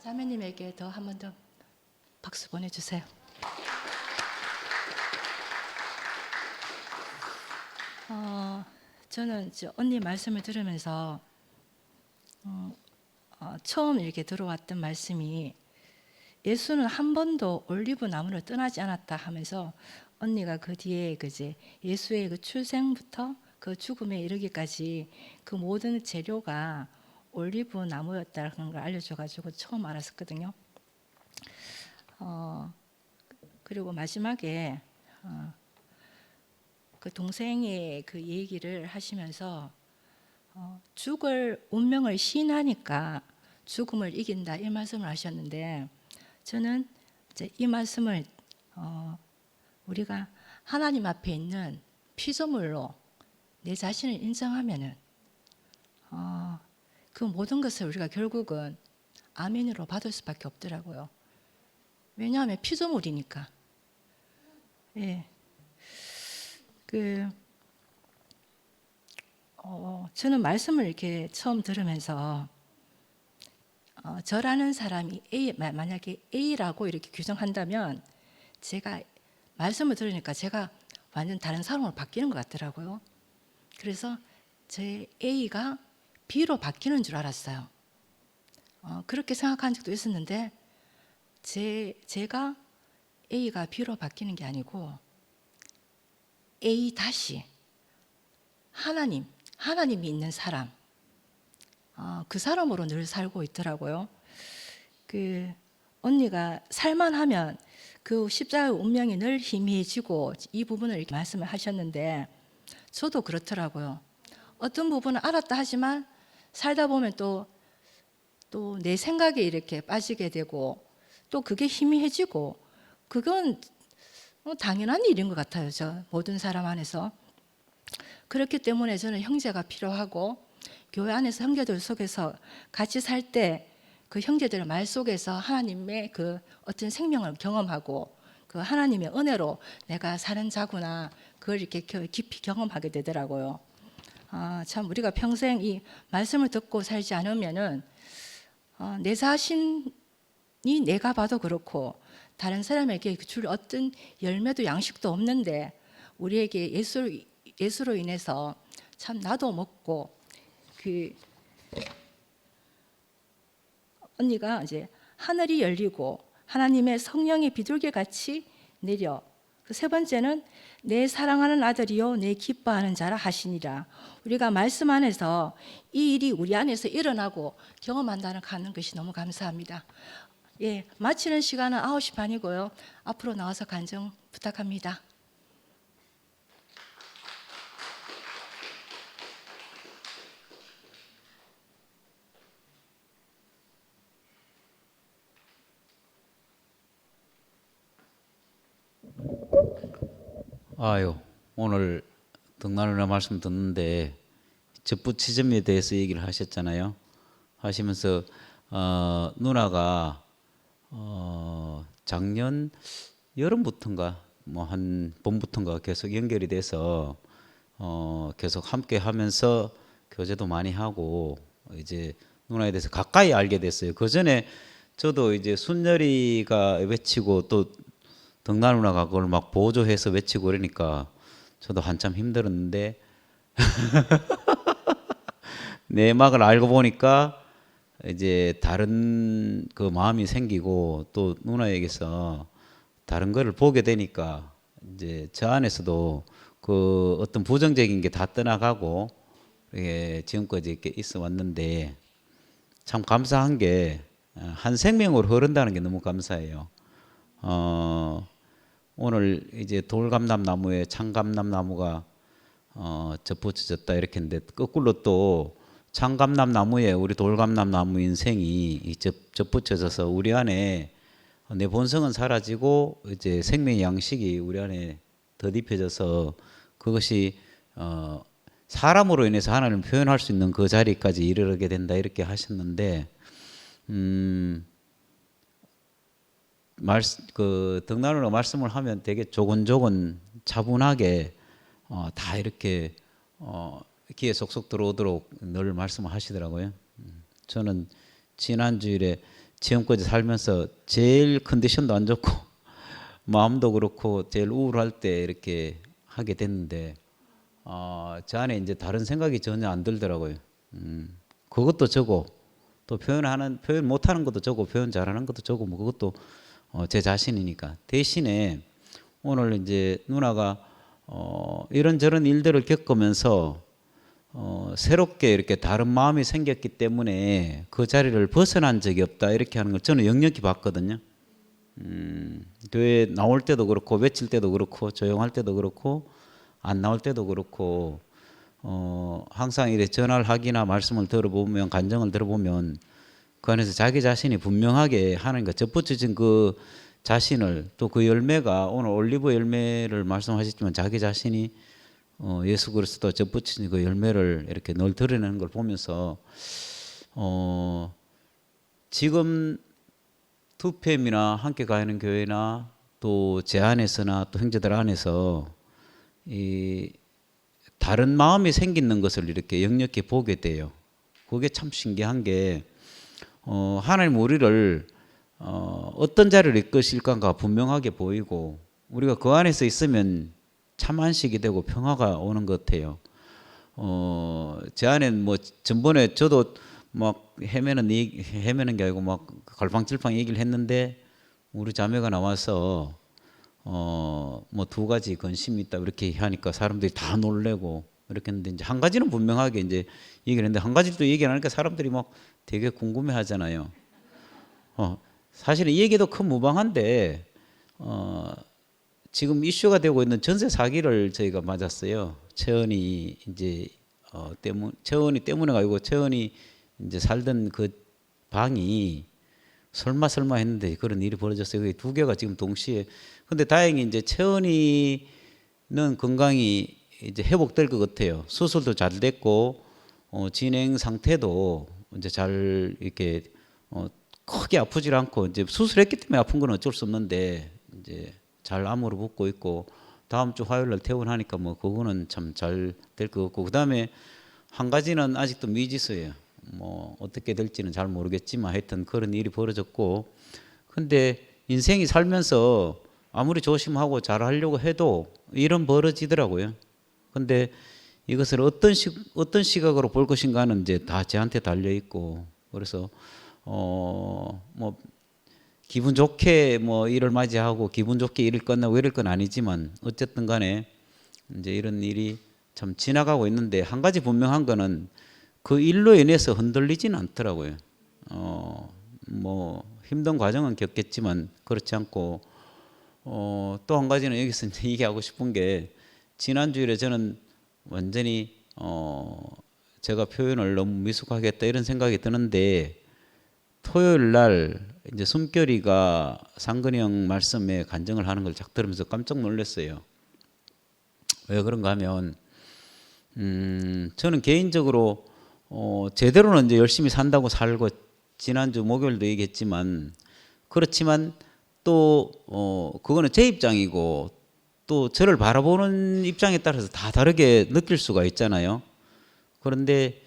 자매님에게 더 한 번 더 박수 보내주세요. 저는 언니 말씀을 들으면서 처음 이렇게 들어왔던 말씀이 예수는 한 번도 올리브 나무를 떠나지 않았다 하면서 언니가 그 뒤에 그제 예수의 그 출생부터 그 죽음에 이르기까지 그 모든 재료가 올리브 나무였다는 걸 알려줘가지고 처음 알았었거든요. 그리고 마지막에 그 동생의 그 얘기를 하시면서 죽을 운명을 시인하니까 죽음을 이긴다 이 말씀을 하셨는데, 저는 이제 이 말씀을 우리가 하나님 앞에 있는 피조물로 내 자신을 인정하면은 그 모든 것을 우리가 결국은 아멘으로 받을 수밖에 없더라고요. 왜냐하면 피조물이니까. 예. 저는 말씀을 이렇게 처음 들으면서 저라는 사람이 만약에 A라고 이렇게 규정한다면, 제가 말씀을 들으니까 제가 완전 다른 사람으로 바뀌는 것 같더라고요. 그래서 제 A가 B로 바뀌는 줄 알았어요. 그렇게 생각한 적도 있었는데, 제가 A가 B로 바뀌는 게 아니고 A 다시 하나님이 있는 사람, 그 사람으로 늘 살고 있더라고요. 언니가 살만하면 그 십자가의 운명이 늘 희미해지고 이 부분을 이렇게 말씀을 하셨는데, 저도 그렇더라고요. 어떤 부분은 알았다 하지만 살다 보면 또 내 생각에 이렇게 빠지게 되고 또 그게 희미해지고, 그건 당연한 일인 것 같아요. 저 모든 사람 안에서. 그렇기 때문에 저는 형제가 필요하고, 교회 안에서 형제들 속에서 같이 살 때 그 형제들의 말 속에서 하나님의 그 어떤 생명을 경험하고, 그 하나님의 은혜로 내가 사는 자구나, 그걸 이렇게 깊이 경험하게 되더라고요. 참 우리가 평생 이 말씀을 듣고 살지 않으면은 내 자신이 내가 봐도 그렇고 다른 사람에게 줄 어떤 열매도 양식도 없는데, 우리에게 예수로 인해서 참 나도 먹고, 언니가 이제 하늘이 열리고 하나님의 성령의 비둘기 같이 내려, 그 세 번째는 내 사랑하는 아들이요 내 기뻐하는 자라 하시니라. 우리가 말씀 안에서 이 일이 우리 안에서 일어나고 경험한다는 가는 것이 너무 감사합니다. 예, 마치는 시간은 9시 반이고요. 앞으로 나와서 간증 부탁합니다. 아유, 오늘 등나누나 말씀 듣는데 접붙이점에 대해서 얘기를 하셨잖아요. 하시면서 누나가 작년 여름부터인가 뭐 한 봄부터인가 계속 연결이 돼서 계속 함께 하면서 교제도 많이 하고 이제 누나에 대해서 가까이 알게 됐어요. 그 전에 저도 이제 순열이가 외치고 또 등나 누나가 그걸 막 보조해서 외치고 그러니까 저도 한참 힘들었는데 내막을 알고 보니까 이제 다른 그 마음이 생기고 또 누나에게서 다른 거를 보게 되니까 이제 저 안에서도 그 어떤 부정적인 게 다 떠나가고 지금까지 이렇게 있어 왔는데, 참 감사한 게 한 생명으로 흐른다는 게 너무 감사해요. 오늘 이제 돌감람 나무에 창감람 나무가 접붙여졌다 이렇게 했는데, 거꾸로 또 창감람 나무에 우리 돌감람 나무 인생이 접붙여져서 우리 안에 내 본성은 사라지고 이제 생명의 양식이 우리 안에 덧입혀져서 그것이 사람으로 인해서 하나님을 표현할 수 있는 그 자리까지 이르게 된다 이렇게 하셨는데, 등나누나 말씀을 하면 되게 조곤조곤 차분하게 다 이렇게 귀에 쏙쏙 들어오도록 늘 말씀을 하시더라고요. 저는 지난 주일에 지금까지 살면서 제일 컨디션도 안 좋고 마음도 그렇고 제일 우울할 때 이렇게 하게 됐는데 저 안에 이제 다른 생각이 전혀 안 들더라고요. 그것도 저고 또 표현 못하는 것도 저고 표현 잘하는 것도 저고 뭐 그것도 제 자신이니까 대신에 오늘 이제 누나가 이런저런 일들을 겪으면서 새롭게 이렇게 다른 마음이 생겼기 때문에 그 자리를 벗어난 적이 없다 이렇게 하는 걸 저는 역력히 봤거든요. 교회 나올 때도 그렇고 외칠 때도 그렇고 조용할 때도 그렇고 안 나올 때도 그렇고 항상 이렇게 전화를 하기나 말씀을 들어보면 간증을 들어보면 그 안에서 자기 자신이 분명하게 하나님과 접붙여진 그 자신을 또 그 열매가 오늘 올리브 열매를 말씀하셨지만 자기 자신이 예수 그리스도 접붙인 그 열매를 이렇게 늘 드러내는 걸 보면서 지금 투팸이나 함께 가는 교회나 또 제 안에서나 또 형제들 안에서 이 다른 마음이 생기는 것을 이렇게 역력히 보게 돼요. 그게 참 신기한 게 하나님 우리를 어떤 자리를 이끄실까가 분명하게 보이고 우리가 그 안에서 있으면 참 안식이 되고 평화가 오는 것 같아요. 제 안에는 뭐 전번에 저도 막 헤매는 게 아니고 막 갈팡질팡 얘기를 했는데 우리 자매가 나와서 뭐 두 가지 근심이 있다 이렇게 하니까 사람들이 다 놀래고 이렇게 했는데 이제 한 가지는 분명하게 이제 얘기를 했는데 한 가지도 얘기 안 하니까 사람들이 막 되게 궁금해 하잖아요. 사실은 이 얘기도 큰 무방한데 지금 이슈가 되고 있는 전세 사기를 저희가 맞았어요. 채원이 이제 채원이 때문에가 아니고 채원이 이제 살던 그 방이 설마 했는데 그런 일이 벌어졌어요. 그게 두 개가 지금 동시에. 근데 다행히 이제 채원이는 건강이 이제 회복될 것 같아요. 수술도 잘 됐고 진행 상태도 이제 잘 이렇게 크게 아프질 않고 이제 수술했기 때문에 아픈 건 어쩔 수 없는데 이제 잘 암으로 붙고 있고 다음 주 화요일 날 퇴원하니까 뭐 그거는 참 잘 될 것 같고 그다음에 한 가지는 아직도 미지수예요. 뭐 어떻게 될지는 잘 모르겠지만 하여튼 그런 일이 벌어졌고 근데 인생이 살면서 아무리 조심하고 잘 하려고 해도 일은 벌어지더라고요. 근데 이것을 어떤 시각으로 볼 것인가는 이제 다 저한테 달려 있고 그래서 뭐 기분 좋게 뭐 일을 맞이하고 기분 좋게 일을 끝나고 이럴 건 아니지만 어쨌든 간에 이제 이런 일이 참 지나가고 있는데 한 가지 분명한 거는 그 일로 인해서 흔들리지는 않더라고요. 뭐 힘든 과정은 겪겠지만 그렇지 않고 또 한 가지는 여기서 이제 얘기하고 싶은 게 지난 주일에 저는 완전히 제가 표현을 너무 미숙하게 했다 이런 생각이 드는데 토요일 날 이제 숨결이가 상근이 형 말씀에 간증을 하는 걸 쫙 들으면서 깜짝 놀랐어요. 왜 그런가 하면 저는 개인적으로 제대로는 이제 열심히 산다고 살고 지난주 목요일도 얘기했지만 그렇지만 또 그거는 제 입장이고 또 저를 바라보는 입장에 따라서 다 다르게 느낄 수가 있잖아요. 그런데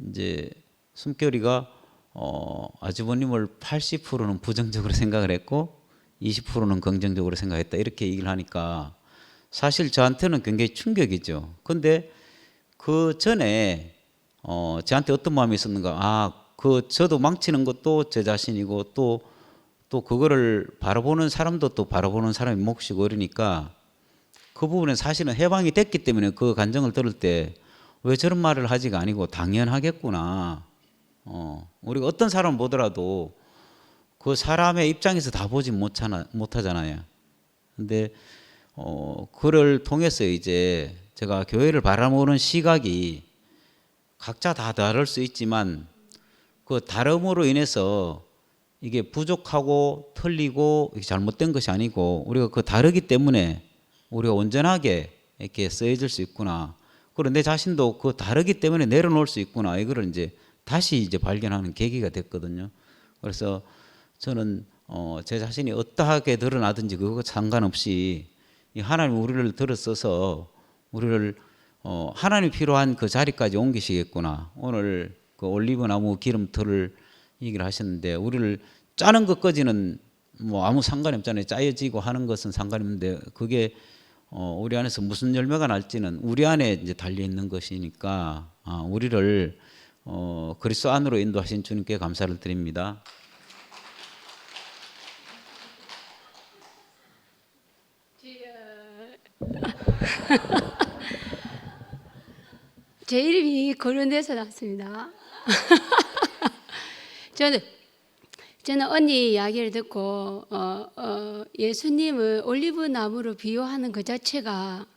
이제 숨결이가 아주버님을 80%는 부정적으로 생각을 했고 20%는 긍정적으로 생각했다 이렇게 얘기를 하니까 사실 저한테는 굉장히 충격이죠. 근데 그 전에 저한테 어떤 마음이 있었는가? 저도 망치는 것도 제 자신이고 또 그거를 바라보는 사람도 또 바라보는 사람이 몫이고 이러니까 그 부분에 사실은 해방이 됐기 때문에 그 감정을 들을 때 왜 저런 말을 하지가 아니고 당연하겠구나. 우리가 어떤 사람 보더라도 그 사람의 입장에서 다 보지 못하잖아요. 근데 그를 통해서 이제 제가 교회를 바라보는 시각이 각자 다 다를 수 있지만 그 다름으로 인해서 이게 부족하고 틀리고 잘못된 것이 아니고 우리가 그 다르기 때문에 우리가 온전하게 이렇게 쓰여질 수 있구나. 그리고 내 자신도 그 다르기 때문에 내려놓을 수 있구나. 이거를 이제 다시 이제 발견하는 계기가 됐거든요. 그래서 저는 제 자신이 어떠하게 드러나든지 그거 상관없이 이 하나님 우리를 들어서서 우리를 하나님 필요한 그 자리까지 옮기시겠구나. 오늘 그 올리브 나무 기름틀을 얘기를 하셨는데 우리를 짜는 것까지는 뭐 아무 상관이 없잖아요. 짜여지고 하는 것은 상관이 없는데 그게 우리 안에서 무슨 열매가 날지는 우리 안에 이제 달려 있는 것이니까 우리를 그리스도 안으로 인도하신 주님께 감사를 드립니다. 제 이름이 거론돼서 나왔습니다. 저는 언니 이야기를 듣고 예수님을 올리브 나무로 비유하는 그 자체가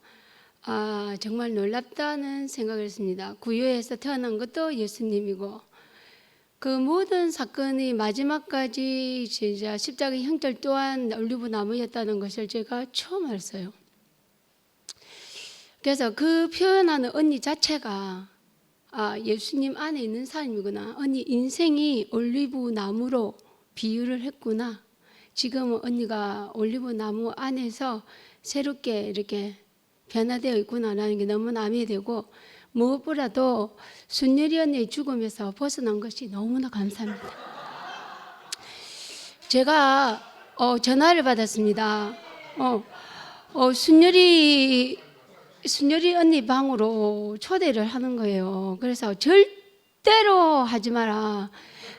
정말 놀랍다는 생각을 했습니다. 구유에서 태어난 것도 예수님이고 그 모든 사건이 마지막까지 진짜 십자가 형절 또한 올리브 나무였다는 것을 제가 처음 알았어요. 그래서 그 표현하는 언니 자체가 예수님 안에 있는 사람이구나. 언니 인생이 올리브 나무로 비유를 했구나. 지금은 언니가 올리브 나무 안에서 새롭게 이렇게 변화되어 있구나라는 게 너무 남이 되고 무엇보다도 순열이 언니의 죽음에서 벗어난 것이 너무나 감사합니다. 제가 전화를 받았습니다. 순열이 언니 방으로 초대를 하는 거예요. 그래서 절대로 하지 마라.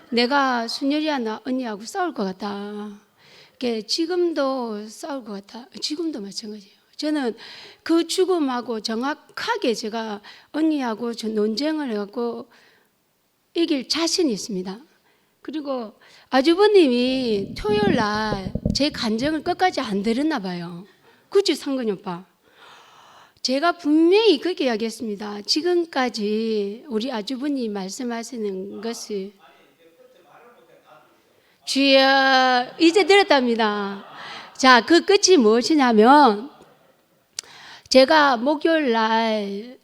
내가 순열이 언니하고 싸울 것 같다. 지금도 싸울 것 같다. 지금도 마찬가지예요. 저는 그 죽음하고 정확하게 제가 언니하고 논쟁을 해갖고 이길 자신이 있습니다. 그리고 아주버님이 토요일 날 제 간증을 끝까지 안 들었나 봐요. 그치, 상근이 오빠? 제가 분명히 그렇게 이야기했습니다. 지금까지 우리 아주버님이 말씀하시는 것을 주여 이제 들었답니다. 자, 그 끝이 무엇이냐면 제가 목요일 날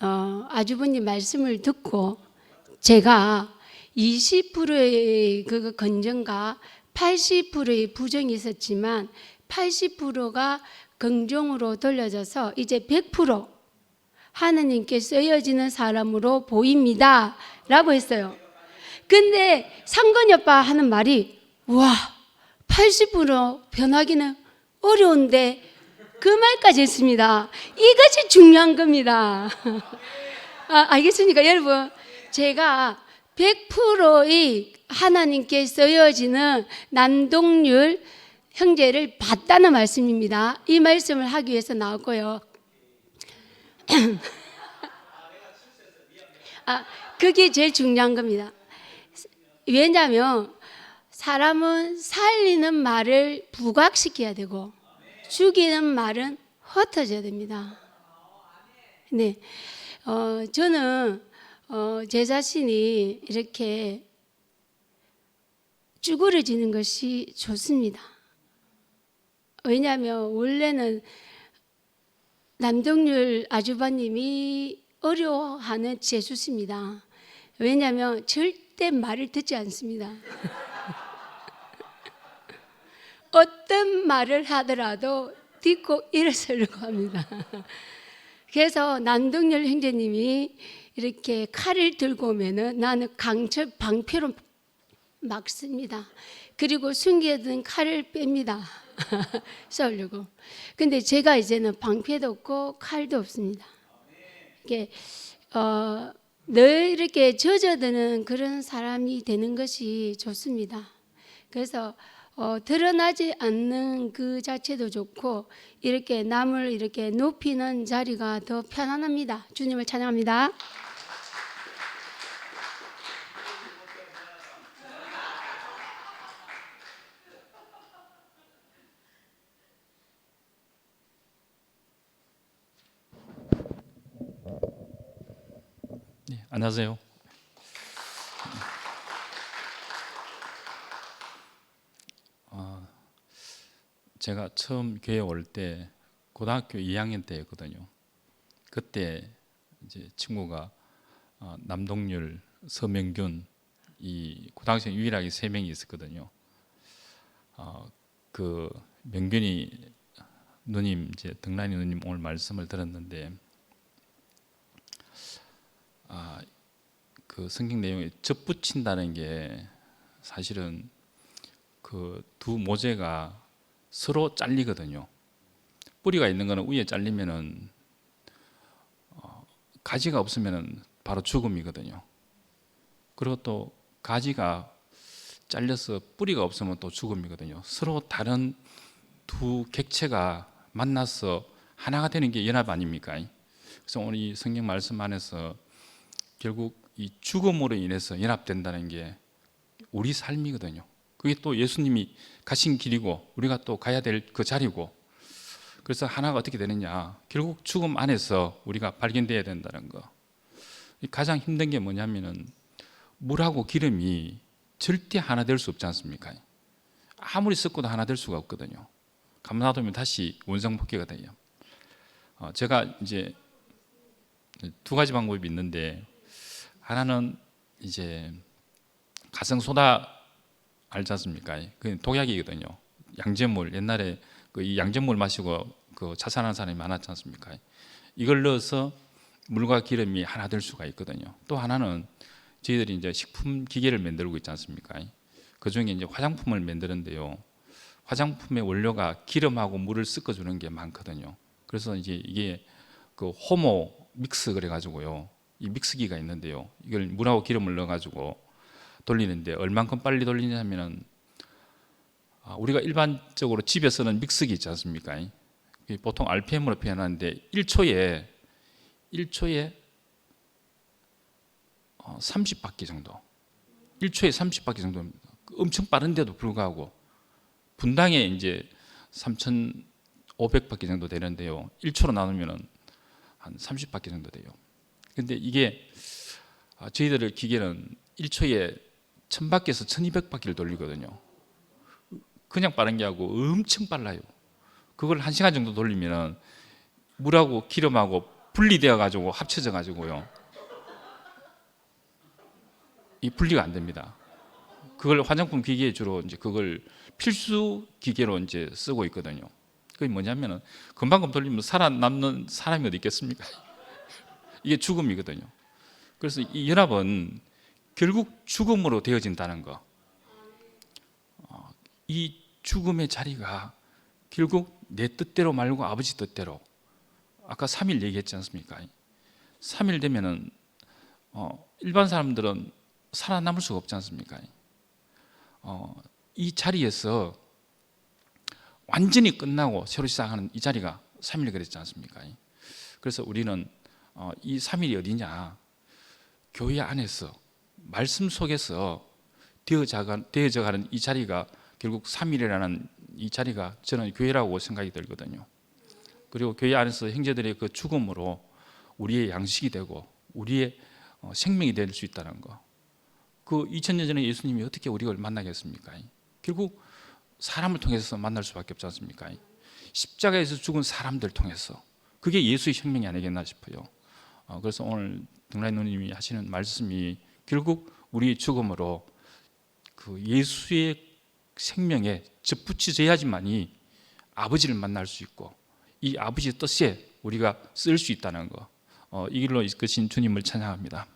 아주버님 말씀을 듣고 제가 20%의 그 건정과 80%의 부정이 있었지만 80%가 긍정으로 돌려져서 이제 100% 하느님께 쓰여지는 사람으로 보입니다 라고 했어요. 근데 상건이 오빠 하는 말이 와 80% 변하기는 어려운데 그 말까지 했습니다. 이것이 중요한 겁니다. 알겠습니까 여러분? 제가 100%의 하나님께 쓰여지는 남동률 형제를 봤다는 말씀입니다. 이 말씀을 하기 위해서 나왔고요. 그게 제일 중요한 겁니다. 왜냐하면 사람은 살리는 말을 부각시켜야 되고 죽이는 말은 흩어져야 됩니다. 네, 저는 제 자신이 이렇게 쭈그러지는 것이 좋습니다. 왜냐하면 원래는 남동률 아주바님이 어려워하는 제 수습니다. 왜냐하면 절대 말을 듣지 않습니다. 어떤 말을 하더라도 듣고 일어서려고 합니다. 그래서 남동열 형제님이 이렇게 칼을 들고 오면은 나는 강철 방패로 막습니다. 그리고 숨겨둔 칼을 뺍니다. 싸우려고. 근데 제가 이제는 방패도 없고 칼도 없습니다. 이게 늘 이렇게 젖어드는 그런 사람이 되는 것이 좋습니다. 그래서 드러나지 않는 그 자체도 좋고 이렇게 남을 이렇게 높이는 자리가 더 편안합니다. 주님을 찬양합니다. 네, 안녕하세요. 제가 처음 교회 올 때 고등학교 2학년 때였거든요. 그때 이제 친구가 남동률, 서명균 이 고등학생 유일하게 3명이 있었거든요. 그 명균이 누님, 이제 등란이 누님 오늘 말씀을 들었는데 그 성경 내용에 접붙인다는 게 사실은 그 그 두 모재가 서로 잘리거든요. 뿌리가 있는 거는 위에 잘리면은 가지가 없으면은 바로 죽음이거든요. 그리고 또 가지가 잘려서 뿌리가 없으면 또 죽음이거든요. 서로 다른 두 객체가 만나서 하나가 되는 게 연합 아닙니까? 그래서 오늘 이 성경 말씀 안에서 결국 이 죽음으로 인해서 연합된다는 게 우리 삶이거든요. 그게 또 예수님이 가신 길이고 우리가 또 가야 될 그 자리고, 그래서 하나가 어떻게 되느냐, 결국 죽음 안에서 우리가 발견돼야 된다는 거. 가장 힘든 게 뭐냐면은 물하고 기름이 절대 하나 될 수 없지 않습니까? 아무리 섞어도 하나 될 수가 없거든요. 가만 놔두면 다시 원상복귀가 돼요. 제가 이제 두 가지 방법이 있는데, 하나는 이제 가성소다 알지 않습니까? 그 독약이거든요. 양잿물, 옛날에 이 양잿물 마시고 그 자살하는 사람이 많았지 않습니까? 이걸 넣어서 물과 기름이 하나 될 수가 있거든요. 또 하나는 저희들이 이제 식품 기계를 만들고 있지 않습니까? 그 중에 이제 화장품을 만드는데요. 화장품의 원료가 기름하고 물을 섞어주는 게 많거든요. 그래서 이제 이게 그 호모 믹스 그래가지고요. 이 믹스기가 있는데요. 이걸 물하고 기름을 넣어가지고 돌리는데 얼만큼 빨리 돌리냐면은 우리가 일반적으로 집에 쓰는 믹스기 있지 않습니까? 보통 RPM으로 표현하는데 1초에 30바퀴 정도, 1초에 30바퀴 정도입니다. 엄청 빠른데도 불구하고 분당에 이제 3,500바퀴 정도 되는데요. 1초로 나누면은 한 30바퀴 정도 돼요. 근데 이게 저희들 기계는 1초에 1000바퀴에서 1200바퀴를 돌리거든요. 그냥 빠른 게 하고 엄청 빨라요. 그걸 1시간 정도 돌리면 물하고 기름하고 분리되어 가지고 합쳐져 가지고요. 이 분리가 안 됩니다. 그걸 화장품 기계에 주로 이제 그걸 필수 기계로 이제 쓰고 있거든요. 그게 뭐냐면은 금방 돌리면 살아남는 사람이 어디 있겠습니까? 이게 죽음이거든요. 그래서 이 연합은 결국 죽음으로 되어진다는 거. 이 죽음의 자리가 결국 내 뜻대로 말고 아버지 뜻대로. 아까 3일 얘기했지 않습니까? 3일 되면은 일반 사람들은 살아남을 수가 없지 않습니까? 이 자리에서 완전히 끝나고 새로 시작하는 이 자리가 3일 그랬지 않습니까? 그래서 우리는 이 3일이 어디냐? 교회 안에서 말씀 속에서 되어져가는 이 자리가 결국 3일이라는 이 자리가 저는 교회라고 생각이 들거든요. 그리고 교회 안에서 형제들의 그 죽음으로 우리의 양식이 되고 우리의 생명이 될 수 있다는 거. 그 2000년 전에 예수님이 어떻게 우리를 만나겠습니까? 결국 사람을 통해서 만날 수밖에 없지 않습니까? 십자가에서 죽은 사람들 통해서. 그게 예수의 생명이 아니겠나 싶어요. 그래서 오늘 등라인 누님이 하시는 말씀이 결국 우리의 죽음으로 그 예수의 생명에 접붙여져야지만이 아버지를 만날 수 있고 이 아버지의 뜻에 우리가 쓸 수 있다는 거. 이 길로 이끄신 주님을 찬양합니다.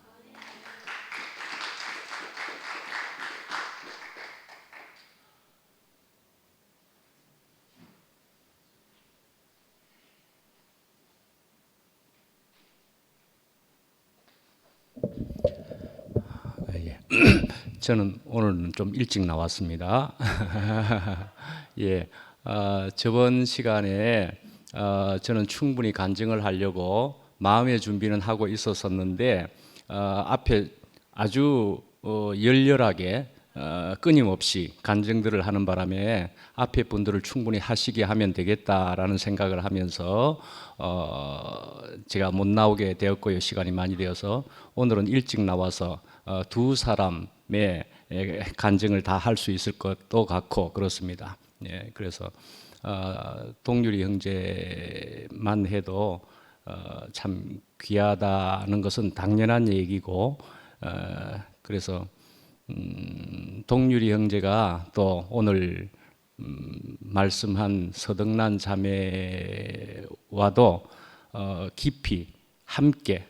저는 오늘은 좀 일찍 나왔습니다. 예, 저번 시간에 저는 충분히 간증을 하려고 마음의 준비는 하고 있었었는데 앞에 아주 열렬하게 끊임없이 간증들을 하는 바람에 앞에 분들을 충분히 하시게 하면 되겠다라는 생각을 하면서 제가 못 나오게 되었고요. 시간이 많이 되어서 오늘은 일찍 나와서 두 사람의 간증을 다 할 수 있을 것도 같고 그렇습니다. 예, 그래서 동률이 형제만 해도 참 귀하다는 것은 당연한 얘기고 그래서 동률이 형제가 또 오늘 말씀한 서덕란 자매와도 깊이 함께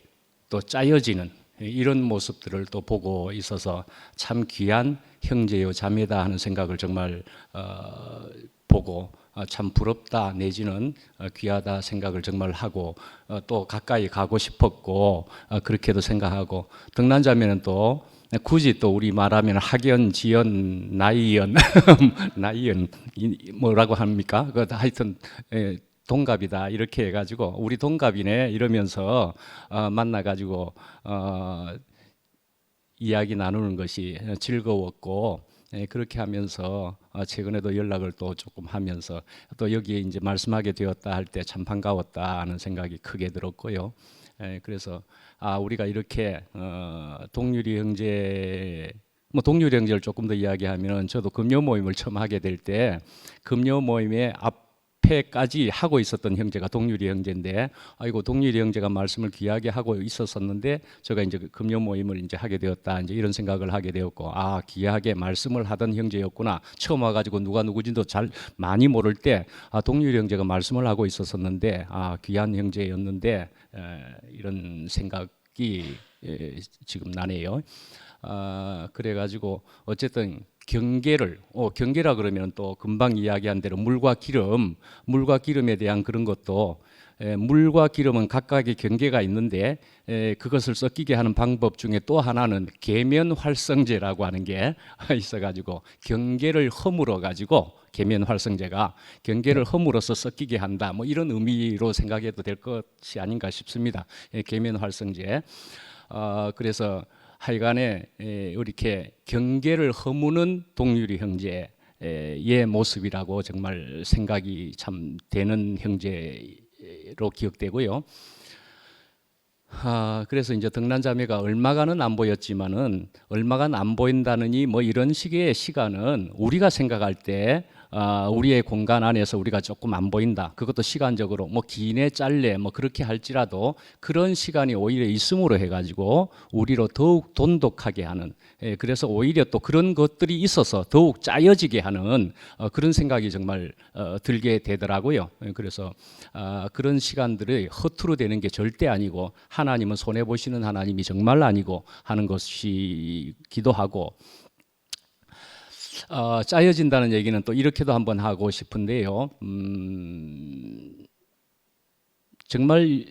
또 짜여지는 이런 모습들을 또 보고 있어서 참 귀한 형제요 자매다 하는 생각을 정말 보고 참 부럽다 내지는 귀하다 생각을 정말 하고 또 가까이 가고 싶었고 그렇게도 생각하고 등란자매는 또 굳이 또 우리 말하면 학연, 지연, 나이연, 나이연 뭐라고 합니까? 그 하여튼 동갑이다 이렇게 해가지고 우리 동갑이네 이러면서 만나가지고 이야기 나누는 것이 즐거웠고 그렇게 하면서 최근에도 연락을 또 조금 하면서 또 여기에 이제 말씀하게 되었다 할 때 참 반가웠다 하는 생각이 크게 들었고요. 그래서 우리가 이렇게 동률이 형제 뭐 동률이 형제를 조금 더 이야기하면 저도 금요 모임을 처음 하게 될 때 금요 모임의 앞에까지 하고 있었던 형제가 동률이 형제인데 아이고 동률이 형제가 말씀을 귀하게 하고 있었었는데 제가 이제 금요 모임을 이제 하게 되었다 이제 이런 생각을 하게 되었고 귀하게 말씀을 하던 형제였구나 처음 와가지고 누가 누구진도 잘 많이 모를 때 동률이 형제가 말씀을 하고 있었었는데 귀한 형제였는데 이런 생각이 지금 나네요. 그래가지고 어쨌든 경계라 그러면 또 금방 이야기한 대로 물과 기름에 대한 그런 것도 물과 기름은 각각의 경계가 있는데 그것을 섞이게 하는 방법 중에 또 하나는 계면활성제라고 하는 게 있어가지고 경계를 허물어 가지고 계면활성제가 경계를 허물어서 섞이게 한다 뭐 이런 의미로 생각해도 될 것이 아닌가 싶습니다. 계면활성제. 그래서 하여간에 이렇게 경계를 허무는 동률이 형제의 모습이라고 정말 생각이 참 되는 형제로 기억되고요. 그래서 이제 등란자매가 얼마간은 안 보였지만은 얼마간 안 보인다느니 뭐 이런 식의 시간은 우리가 생각할 때 우리의 공간 안에서 우리가 조금 안 보인다. 그것도 시간적으로 뭐 기내 짧래 뭐 그렇게 할지라도 그런 시간이 오히려 있음으로 해가지고 우리로 더욱 돈독하게 하는 그래서 오히려 또 그런 것들이 있어서 더욱 짜여지게 하는 그런 생각이 정말 들게 되더라고요. 그래서 그런 시간들이 허투루 되는 게 절대 아니고 하나님은 손해 보시는 하나님이 정말 아니고 하는 것이기도 하고 짜여진다는 얘기는 또 이렇게도 한번 하고 싶은데요. 정말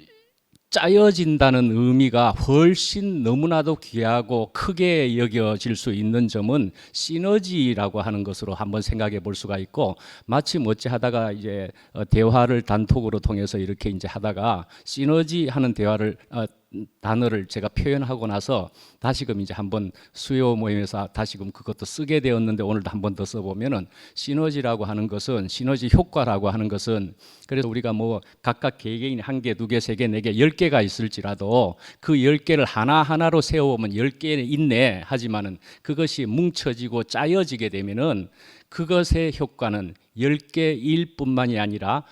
짜여진다는 의미가 훨씬 너무나도 귀하고 크게 여겨질 수 있는 점은 시너지라고 하는 것으로 한번 생각해 볼 수가 있고 마침 어찌 하다가 이제 대화를 단톡으로 통해서 이렇게 이제 하다가 시너지 하는 대화를 단어를 제가 표현하고 나서 다시금 이제 한번 수요 모임에서 다시금 그것도 쓰게 되었는데 오늘도 한번 더 써보면은 시너지라고 하는 것은 시너지 효과라고 하는 것은 그래서 우리가 뭐 각각 개개인 한 개, 두 개, 세 개, 네 개, 10개가 있을지라도 그 10개를 하나하나로 세워보면 10개 있네 하지만은 그것이 뭉쳐지고 짜여지게 되면은 그것의 효과는 10개일 뿐만이 아니라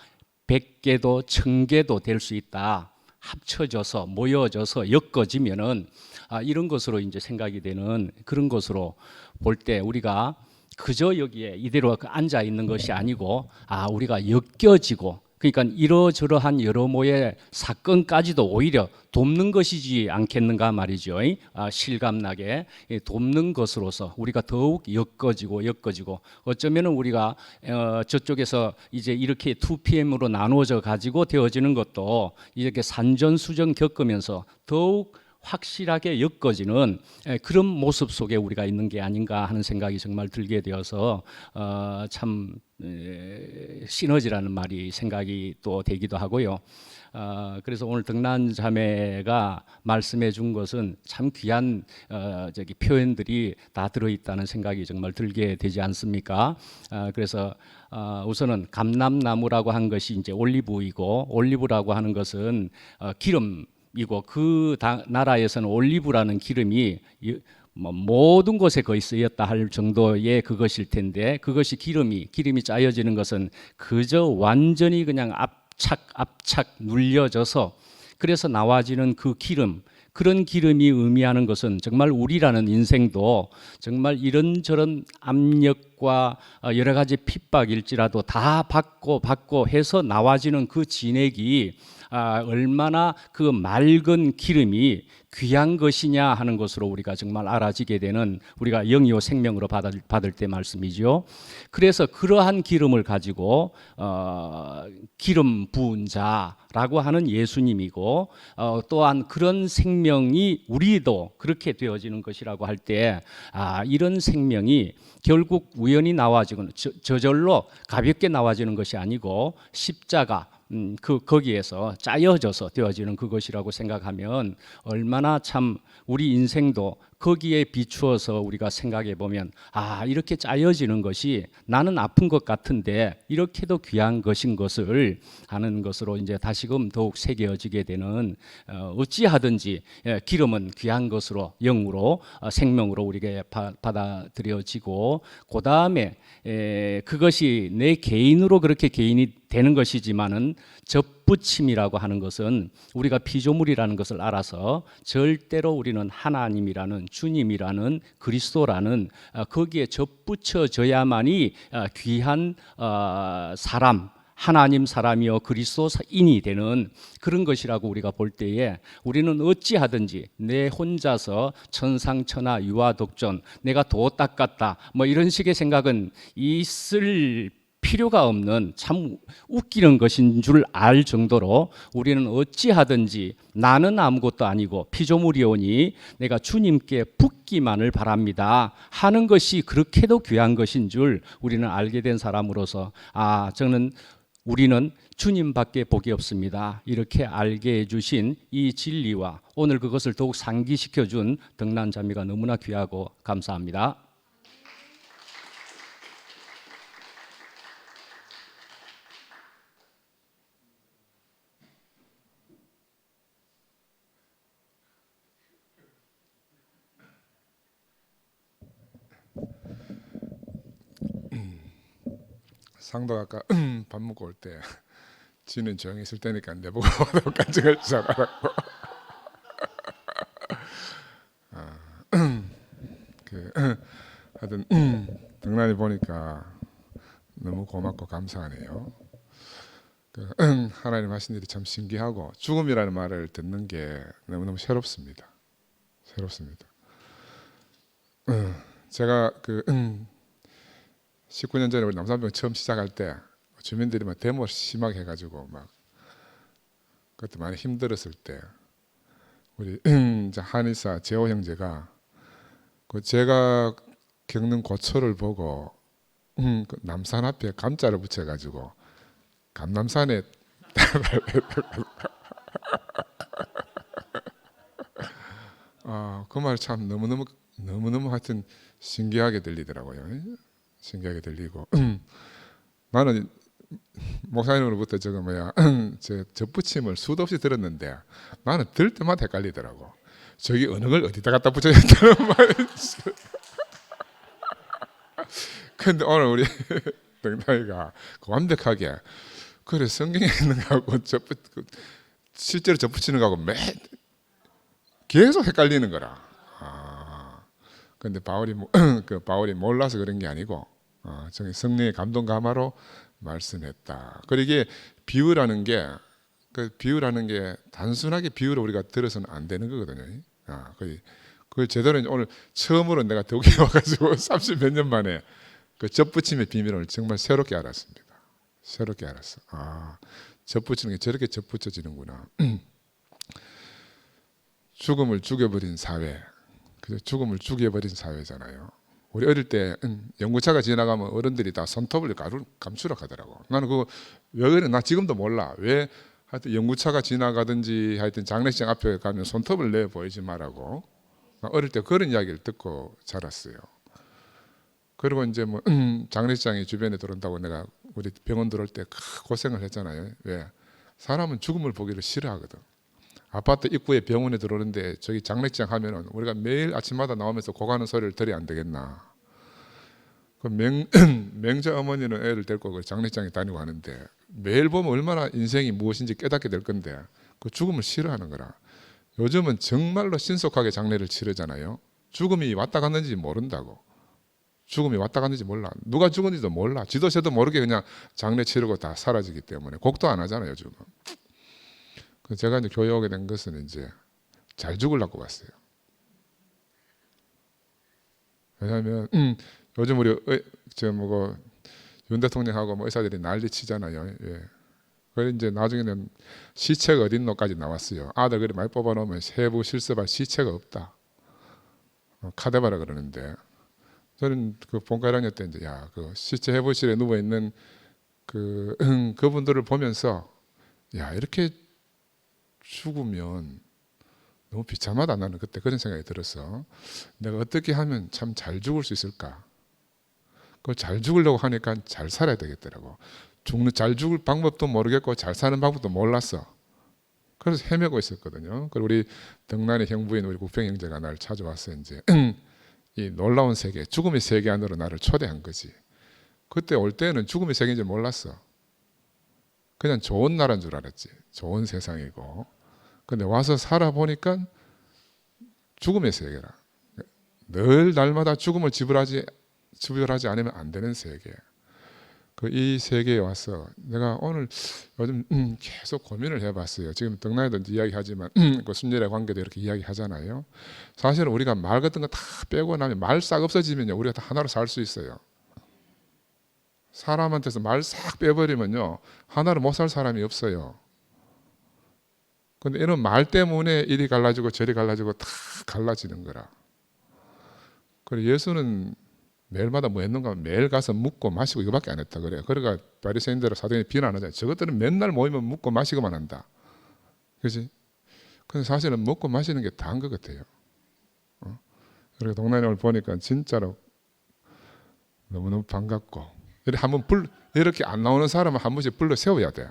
100개도 1000개도 될 수 있다. 합쳐져서 모여져서 엮어지면은 이런 것으로 이제 생각이 되는 그런 것으로 볼 때 우리가 그저 여기에 이대로 앉아 있는 것이 아니고 우리가 엮여지고 그러니까 이러저러한 여러모의 사건까지도 오히려 돕는 것이지 않겠는가 말이죠. 실감나게 돕는 것으로서 우리가 더욱 엮어지고 어쩌면 우리가 저쪽에서 이제 이렇게 2PM으로 나누어져 가지고 되어지는 것도 이렇게 산전수전 겪으면서 더욱 확실하게 엮어지는 그런 모습 속에 우리가 있는 게 아닌가 하는 생각이 정말 들게 되어서 참 시너지라는 말이 생각이 또 되기도 하고요. 그래서 오늘 등란 자매가 말씀해 준 것은 참 귀한 표현들이 다 들어있다는 생각이 정말 들게 되지 않습니까? 그래서 우선은 감람나무라고 한 것이 이제 올리브이고 올리브라고 하는 것은 기름이고 그 나라에서는 올리브라는 기름이 모든 곳에 거의 쓰였다 할 정도의 그것일 텐데 그것이 기름이 짜여지는 것은 그저 완전히 그냥 압착 눌려져서 그래서 나와지는 그 기름 그런 기름이 의미하는 것은 정말 우리라는 인생도 정말 이런저런 압력과 여러 가지 핍박일지라도 다 받고 해서 나와지는 그 진액이 얼마나 그 맑은 기름이 귀한 것이냐 하는 것으로 우리가 정말 알아지게 되는 우리가 영이요 생명으로 받을 때 말씀이죠. 그래서 그러한 기름을 가지고 기름 부은 자라고 하는 예수님이고 또한 그런 생명이 우리도 그렇게 되어지는 것이라고 할 때 이런 생명이 결국 우연히 나와지거나 저절로 가볍게 나와지는 것이 아니고 십자가 거기에서 짜여져서 되어지는 그것이라고 생각하면 얼마나 참 우리 인생도 거기에 비추어서 우리가 생각해 보면 이렇게 짜여지는 것이 나는 아픈 것 같은데 이렇게도 귀한 것인 것을 하는 것으로 이제 다시금 더욱 새겨지게 되는 어찌하든지 기름은 귀한 것으로 영으로 생명으로 우리에게 받아들여지고 그 다음에 그것이 내 개인으로 그렇게 개인이 되는 것이지만은 접붙임이라고 하는 것은 우리가 피조물이라는 것을 알아서 절대로 우리는 하나님이라는 주님이라는 그리스도라는 거기에 접붙여져야만이 귀한 사람 하나님 사람이요 그리스도인이 되는 그런 것이라고 우리가 볼 때에 우리는 어찌하든지 내 혼자서 천상천하 유아독존 내가 도 닦았다 뭐 이런 식의 생각은 있을 필요가 없는 참 웃기는 것인 줄 알 정도로 우리는 어찌하든지 나는 아무것도 아니고 피조물이오니 내가 주님께 붙기만을 바랍니다 하는 것이 그렇게도 귀한 것인 줄 우리는 알게 된 사람으로서 우리는 주님밖에 복이 없습니다. 이렇게 알게 해주신 이 진리와 오늘 그것을 더욱 상기시켜준 등난자매가 너무나 귀하고 감사합니다. 상도 아까 밥 먹고 올 때 지는 조용히 있을 테니까 내보고 간증을 시작하라고. 하여튼 등란이 보니까 너무 고맙고 감사하네요. 하나님 하신 일이 참 신기하고 죽음이라는 말을 듣는 게 너무너무 새롭습니다. 제가 19년 전에 우리 남산병 처음 시작할 때 주민들이 막 데모 심하게 해가지고 막 그것도 많이 힘들었을 때 우리 한의사 재호 형제가 제가 겪는 고초를 보고 그 남산 앞에 감자를 붙여가지고 감남산에 그 말 참 너무너무 하여튼 신기하게 들리더라고요. 신기하게 들리고 나는 목사님으로부터 제 접붙임을 수도 없이 들었는데 나는 들 때마다 헷갈리더라고. 저기 어느 걸 어디다 갖다 붙여야 되는 말인지. 근데 오늘 우리 등단이가 완벽하게 그래 성경에 있는 거하고 실제로 접붙이는 거하고 계속 헷갈리는 거라. 근데 바울이 몰라서 그런 게 아니고 정말 성령의 감동 감화로 말씀했다. 그리고 이게 비유라는 게 단순하게 비유로 우리가 들어서는 안 되는 거거든요. 그걸 제대로 오늘 처음으로 내가 독일에 와가지고 30몇 년 만에 그 접붙임의 비밀을 정말 새롭게 알았습니다. 새롭게 알았어. 접붙이는 게 저렇게 접붙여지는구나. 죽음을 죽여버린 사회. 죽음을 죽여버린 사회잖아요. 우리 어릴 때 연구차가 지나가면 어른들이 다 손톱을 감추라 하더라고. 나는 그거 왜 그래? 나 지금도 몰라. 왜 하여튼 연구차가 지나가든지 하여튼 장례식 앞에 가면 손톱을 내 보이지 말라고. 어릴 때 그런 이야기를 듣고 자랐어요. 그리고 이제 뭐 장례식장이 주변에 들어온다고 내가 우리 병원 들어올 때 고생을 했잖아요. 왜? 사람은 죽음을 보기를 싫어하거든. 아파트 입구에 병원에 들어오는데 저기 장례식장 하면은 우리가 매일 아침마다 나오면서 고가는 소리를 들어야 안 되겠나. 그 명자 어머니는 애를 데리고 그 장례식장에 다니고 하는데 매일 보면 얼마나 인생이 무엇인지 깨닫게 될 건데 그 죽음을 싫어하는 거라. 요즘은 정말로 신속하게 장례를 치르잖아요. 죽음이 왔다 갔는지 모른다고. 죽음이 왔다 갔는지 몰라. 누가 죽은지도 몰라. 지도 새도 모르게 그냥 장례 치르고 다 사라지기 때문에 곡도 안 하잖아요, 요즘은. 그 제가 이제 교회 오게 된 것은 이제 잘 죽으려고 왔어요. 왜냐하면 요즘 우리 윤 대통령하고 뭐 의사들이 난리 치잖아요. 예. 그래 이제 나중에는 시체가 어딨노까지 나왔어요. 아들 그리 많이 뽑아놓으면 세부 실습할 시체가 없다. 카데바라 그러는데 저는 그 본과 1학년 때 이제 그 시체 해부실에 누워 있는 그분들을 보면서 이렇게 죽으면 너무 비참하다. 나는 그때 그런 생각이 들어서 내가 어떻게 하면 참 잘 죽을 수 있을까? 그걸 잘 죽으려고 하니까 잘 살아야 되겠더라고. 잘 죽을 방법도 모르겠고 잘 사는 방법도 몰랐어. 그래서 헤매고 있었거든요. 그리고 우리 등란의 형부인 우리 국평 형제가 나를 찾아와서 이제 이 놀라운 세계, 죽음의 세계 안으로 나를 초대한 거지. 그때 올 때는 죽음의 세계인지 몰랐어. 그냥 좋은 나라인 줄 알았지. 좋은 세상이고. 근데 와서 살아보니까 죽음의 세계라. 늘 날마다 죽음을 지불하지 않으면 안 되는 세계. 이 세계에 와서 내가 오늘 요즘 계속 고민을 해봤어요. 지금 등란에도 이야기하지만 그 순결의 관계도 이렇게 이야기하잖아요. 사실은 우리가 말 같은 거 다 빼고 나면 말 싹 없어지면요, 우리가 다 하나로 살 수 있어요. 사람한테서 말 싹 빼버리면요, 하나로 못 살 사람이 없어요. 근데 이런 말 때문에 이리 갈라지고 저리 갈라지고 다 갈라지는 거라. 그리고 예수는 매일마다 뭐 했는가 하면 매일 가서 묵고 마시고 이거밖에 안 했다 그래요. 그러니까 바리새인들을 사도행전에 비난하잖아요. 저것들은 맨날 모이면 묵고 마시고만 한다. 그렇지? 근데 사실은 먹고 마시는 게 다인 것 같아요. 그리고 동남아를 보니까 진짜로 너무너무 반갑고, 이렇게 안 나오는 사람은 한 번씩 불러 세워야 돼.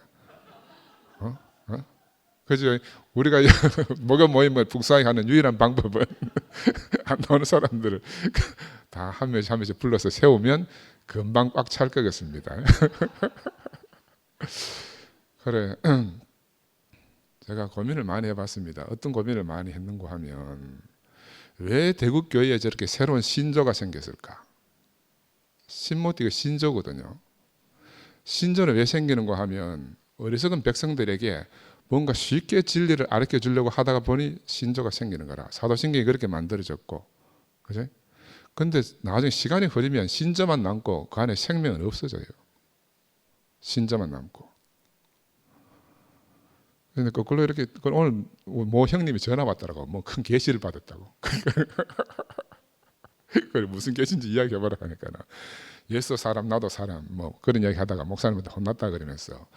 그죠? 우리가 목요 모임을 북사에 하는 유일한 방법은 안 나오는 사람들을 다 한 명씩 불러서 세우면 금방 꽉 찰 것 같습니다. 그래, 제가 고민을 많이 해봤습니다. 어떤 고민을 많이 했는가 하면, 왜 대국교회에 저렇게 새로운 신조가 생겼을까? 신모띠가 신조거든요. 신조는 왜 생기는가 하면 어리석은 백성들에게 뭔가 쉽게 진리를 가르쳐 주려고 하다가 보니 신조가 생기는 거라. 사도신경이 그렇게 만들어졌고, 그죠? 근데 나중에 시간이 흐르면 신조만 남고 그 안에 생명은 없어져요. 신조만 남고. 근데 거꾸로 이렇게, 오늘 모 형님이 전화 왔더라고. 뭐 큰 계시를 받았다고. 그래, 무슨 계시인지 이야기해보라 하니까, 예수 사람 나도 사람 뭐 그런 이야기 하다가 목사님한테 혼났다 그러면서,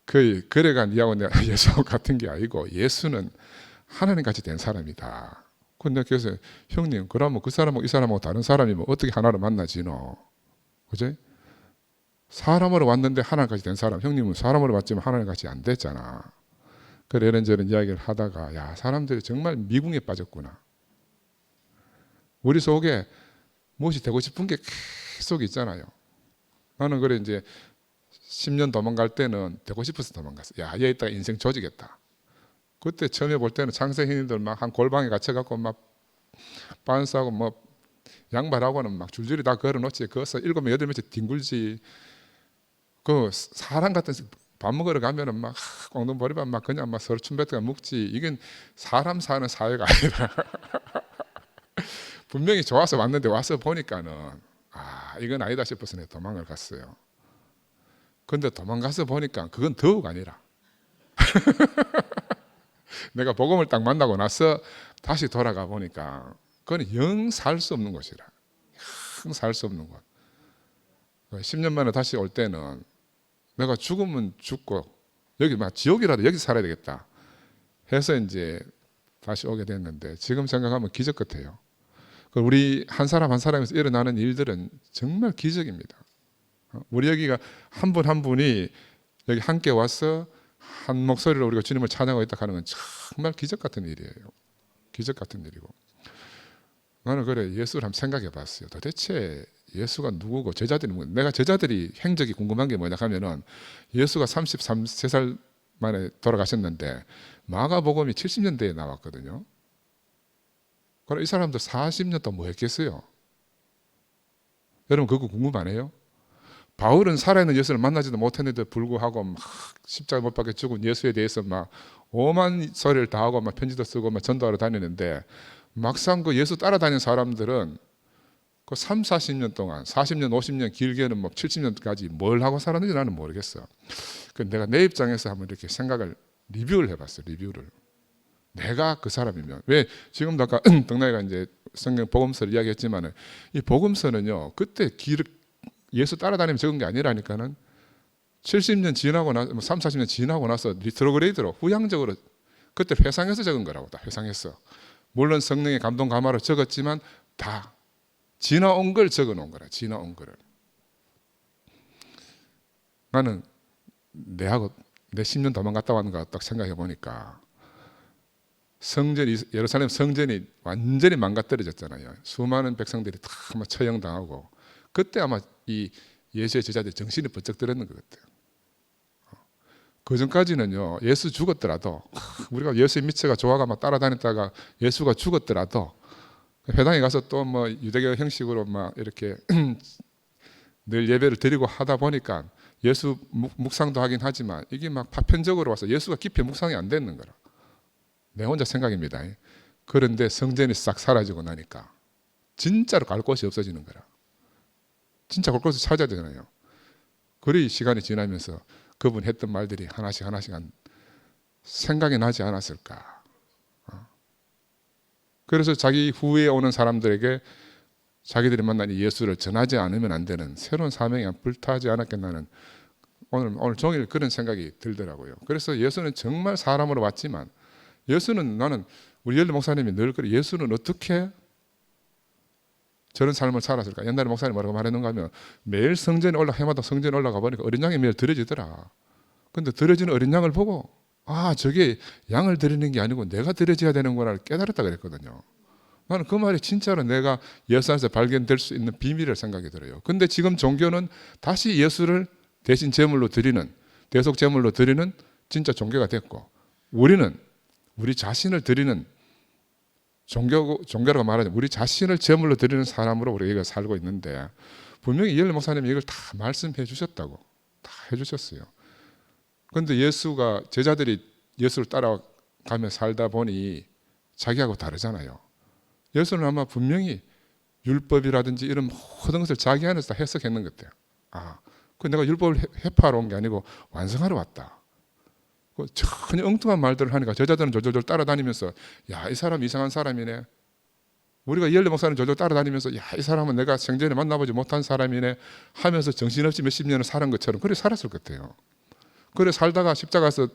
그래간 이야기하고 내가 예수 같은 게 아니고 예수는 하나님같이 된 사람이다. 근데 그래서 형님, 그러면 그 사람하고 이 사람하고 다른 사람이면 어떻게 하나로 만나지노? 그지? 사람으로 왔는데 하나님같이 된 사람, 형님은 사람으로 왔지만 하나님같이 안 됐잖아. 그래, 이런저런 이야기를 하다가 사람들이 정말 미궁에 빠졌구나. 우리 속에 무엇이 되고 싶은 게 계속 있잖아요. 나는 그래 이제 10년 도망갈 때는 되고 싶어서 도망갔어. 얘 이따가 인생 조지겠다. 그때 처음에 볼 때는 창세hin들 막 한 골방에 갇혀갖고 막 빤스하고 뭐 양말하고는 막 줄줄이 다 걸어놓지. 거기서 7명 8명씩 뒹굴지. 그 사람 같은 밥 먹으러 가면은 막 꽁동보리밥 막 그냥 막 서로 춤뱉다가 먹지. 이건 사람 사는 사회가 아니라 분명히 좋아서 왔는데 와서 보니까는 이건 아니다 싶어서 내가 도망을 갔어요. 근데 도망가서 보니까 그건 더욱 아니라 내가 복음을 딱 만나고 나서 다시 돌아가 보니까 그건 영 살 수 없는 곳이라. 영 살 수 없는 곳. 10년 만에 다시 올 때는 내가 죽으면 죽고 여기 막 지옥이라도 여기 살아야 되겠다 해서 이제 다시 오게 됐는데, 지금 생각하면 기적 같아요. 우리 한 사람 한 사람에서 일어나는 일들은 정말 기적입니다. 우리 여기가 한 분 한 분이 여기 함께 와서 한 목소리로 우리가 주님을 찬양하고 있다 하는 건 정말 기적 같은 일이에요. 기적 같은 일이고, 나는 그래 예수를 한번 생각해 봤어요. 도대체 예수가 누구고 제자들이 누구고. 내가 제자들이 행적이 궁금한 게 뭐냐 하면은, 예수가 33살 만에 돌아가셨는데 마가복음이 70년대에 나왔거든요. 그럼 이 사람들 40년 동안 뭐 했겠어요? 여러분 그거 궁금 안 해요? 바울은 살아있는 예수를 만나지도 못했는데도 불구하고 막 십자가 못 박혀 죽은 예수에 대해서 막 오만 소리를 다 하고 막 편지도 쓰고 막 전도하러 다니는데 막상 그 예수 따라다니는 사람들은 그 3, 40년 동안 40년, 50년 길게는 뭐 70년까지 뭘 하고 살았는지 나는 모르겠어. 그 내가 내 입장에서 한번 이렇게 생각을 리뷰를 해봤어. 리뷰를. 내가 그 사람이면 왜 지금도 아까 덕나이가 이제 성경 복음서를 이야기했지만은 이 복음서는요 그때 예수 따라다니면 적은 게 아니라니까는 70년 지나고 나 3, 40년 지나고 나서 리트로그레이드로 후향적으로 그때 회상해서 적은 거라고. 다 회상했어. 물론 성령의 감동 감화로 적었지만 다 지나온 걸 적어 놓은 거라. 지나온 거를. 나는 내 10년 도망갔다 왔는가 딱 생각해 보니까 예루살렘 성전이 완전히 망가뜨려졌잖아요. 수많은 백성들이 다 처형당하고 그때 아마 이 예수의 제자들이 정신이 번쩍 들었는 것 같아요. 그 전까지는요 예수 죽었더라도 우리가 예수의 미처가 좋아가 막 따라다녔다가 예수가 죽었더라도 회당에 가서 또 뭐 유대교 형식으로 막 이렇게 늘 예배를 드리고 하다 보니까 예수 묵상도 하긴 하지만 이게 막 파편적으로 와서 예수가 깊이 묵상이 안 되는 거라. 내 혼자 생각입니다. 그런데 성전이 싹 사라지고 나니까 진짜로 갈 곳이 없어지는 거라. 진짜 갈 곳을 찾아야 되잖아요. 그리 시간이 지나면서 그분 했던 말들이 하나씩 생각이 나지 않았을까. 그래서 자기 후에 오는 사람들에게 자기들이 만난 이 예수를 전하지 않으면 안 되는 새로운 사명이 불타지 않았겠나는 오늘 종일 그런 생각이 들더라고요. 그래서 예수는 정말 사람으로 왔지만 예수는 나는 우리 열리 목사님이 늘 그래. 예수는 어떻게 저런 삶을 살았을까? 옛날에 목사님 뭐라고 말했는가 하면 매일 성전에 해마다 성전에 올라가 보니까 어린 양이 매일 드려지더라. 근데 드려지는 어린 양을 보고 저게 양을 드리는 게 아니고 내가 드려져야 되는구나 깨달았다 그랬거든요. 나는 그 말이 진짜로 내가 예수 안에서 발견될 수 있는 비밀을 생각이 들어요. 근데 지금 종교는 다시 예수를 대신 제물로 드리는 대속 제물로 드리는 진짜 종교가 됐고 우리는 우리 자신을 드리는 종교라고 말하자면 우리 자신을 제물로 드리는 사람으로 우리가 살고 있는데 분명히 이열리 목사님이 이걸 다 말씀해 주셨다고 다 해주셨어요. 그런데 제자들이 예수를 따라가며 살다 보니 자기하고 다르잖아요. 예수는 아마 분명히 율법이라든지 이런 모든 것을 자기 안에서 다 해석했는 것 같아요. 그 내가 율법을 회파하러 온 게 아니고 완성하러 왔다. 전혀 엉뚱한 말들을 하니까 제자들은 졸졸 따라다니면서 야, 이 사람 이상한 사람이네. 우리가 이열리 목사님 졸졸 따라다니면서 야, 이 사람은 내가 생전에 만나보지 못한 사람이네 하면서 정신없이 몇십 년을 사는 것처럼 그래 살았을 것 같아요. 그래 살다가 십자가에서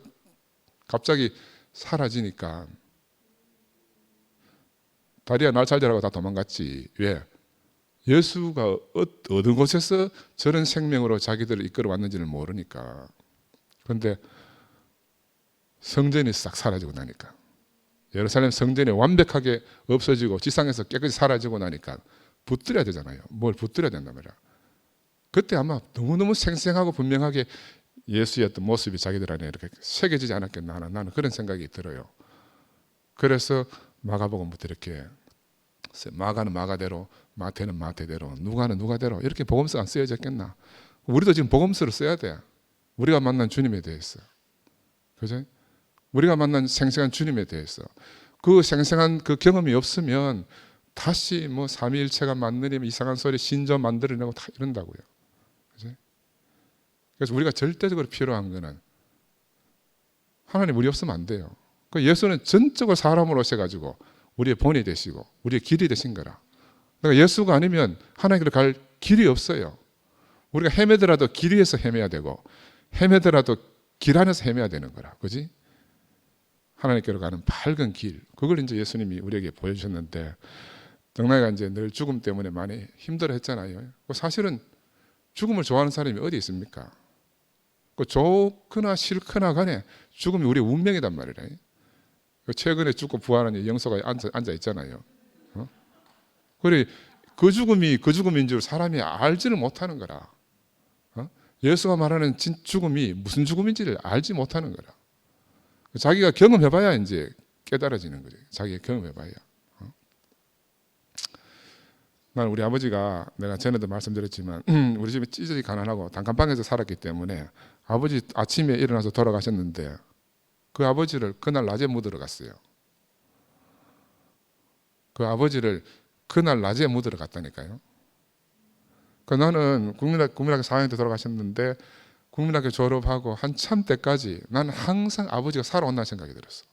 갑자기 사라지니까 다리야 날 살자라고 다 도망갔지. 왜? 예수가 어느 곳에서 저런 생명으로 자기들을 이끌어 왔는지를 모르니까. 그런데 성전이 싹 사라지고 나니까 예루살렘 성전이 완벽하게 없어지고 지상에서 깨끗이 사라지고 나니까 붙들어야 되잖아요. 뭘 붙들어야 된단 말이야. 그때 아마 너무너무 생생하고 분명하게 예수의 어떤 모습이 자기들 안에 이렇게 새겨지지 않았겠나 하는 나는 그런 생각이 들어요. 그래서 마가복음부터 이렇게 마가는 마가대로 마태는 마태대로 누가는 누가대로 이렇게 복음서가 쓰여졌겠나. 우리도 지금 복음서를 써야 돼. 우리가 만난 주님에 대해서. 그죠? 우리가 만난 생생한 주님에 대해서 그 생생한 그 경험이 없으면 다시 뭐 삼위일체가 맞느냐 이상한 소리 신전 만들어내고 다 이런다고요. 그죠? 그래서 우리가 절대적으로 필요한 거는 하나님 우리 없으면 안 돼요. 그 예수는 전적으로 사람으로 오셔가지고 우리의 본이 되시고 우리의 길이 되신 거라. 그러니까 예수가 아니면 하나님께로 갈 길이 없어요. 우리가 헤매더라도 길 위에서 헤매야 되고 헤매더라도 길 안에서 헤매야 되는 거라. 그지? 하나님께로 가는 밝은 길. 그걸 이제 예수님이 우리에게 보여주셨는데 덕나이가 이제 늘 죽음 때문에 많이 힘들어 했잖아요. 사실은 죽음을 좋아하는 사람이 어디 있습니까? 좋거나 싫거나 간에 죽음이 우리의 운명이단 말이라. 최근에 죽고 부활한 영소가 앉아 있잖아요. 그래 그 죽음인 줄 사람이 알지를 못하는 거라. 예수가 말하는 죽음이 무슨 죽음인지를 알지 못하는 거라. 자기가 경험해봐야 이제 깨달아지는 거죠. 자기가 경험해봐야. 나는 우리 아버지가 내가 전에도 말씀드렸지만 우리 집이 찌질이 가난하고 단칸방에서 살았기 때문에 아버지 아침에 일어나서 돌아가셨는데 그 아버지를 그날 낮에 묻으러 갔어요. 그 아버지를 그날 낮에 묻으러 갔다니까요. 그 나는 국민학교 4학년 때 돌아가셨는데 국민학교 졸업하고 한참 때까지 나는 항상 아버지가 살아온다는 생각이 들었어.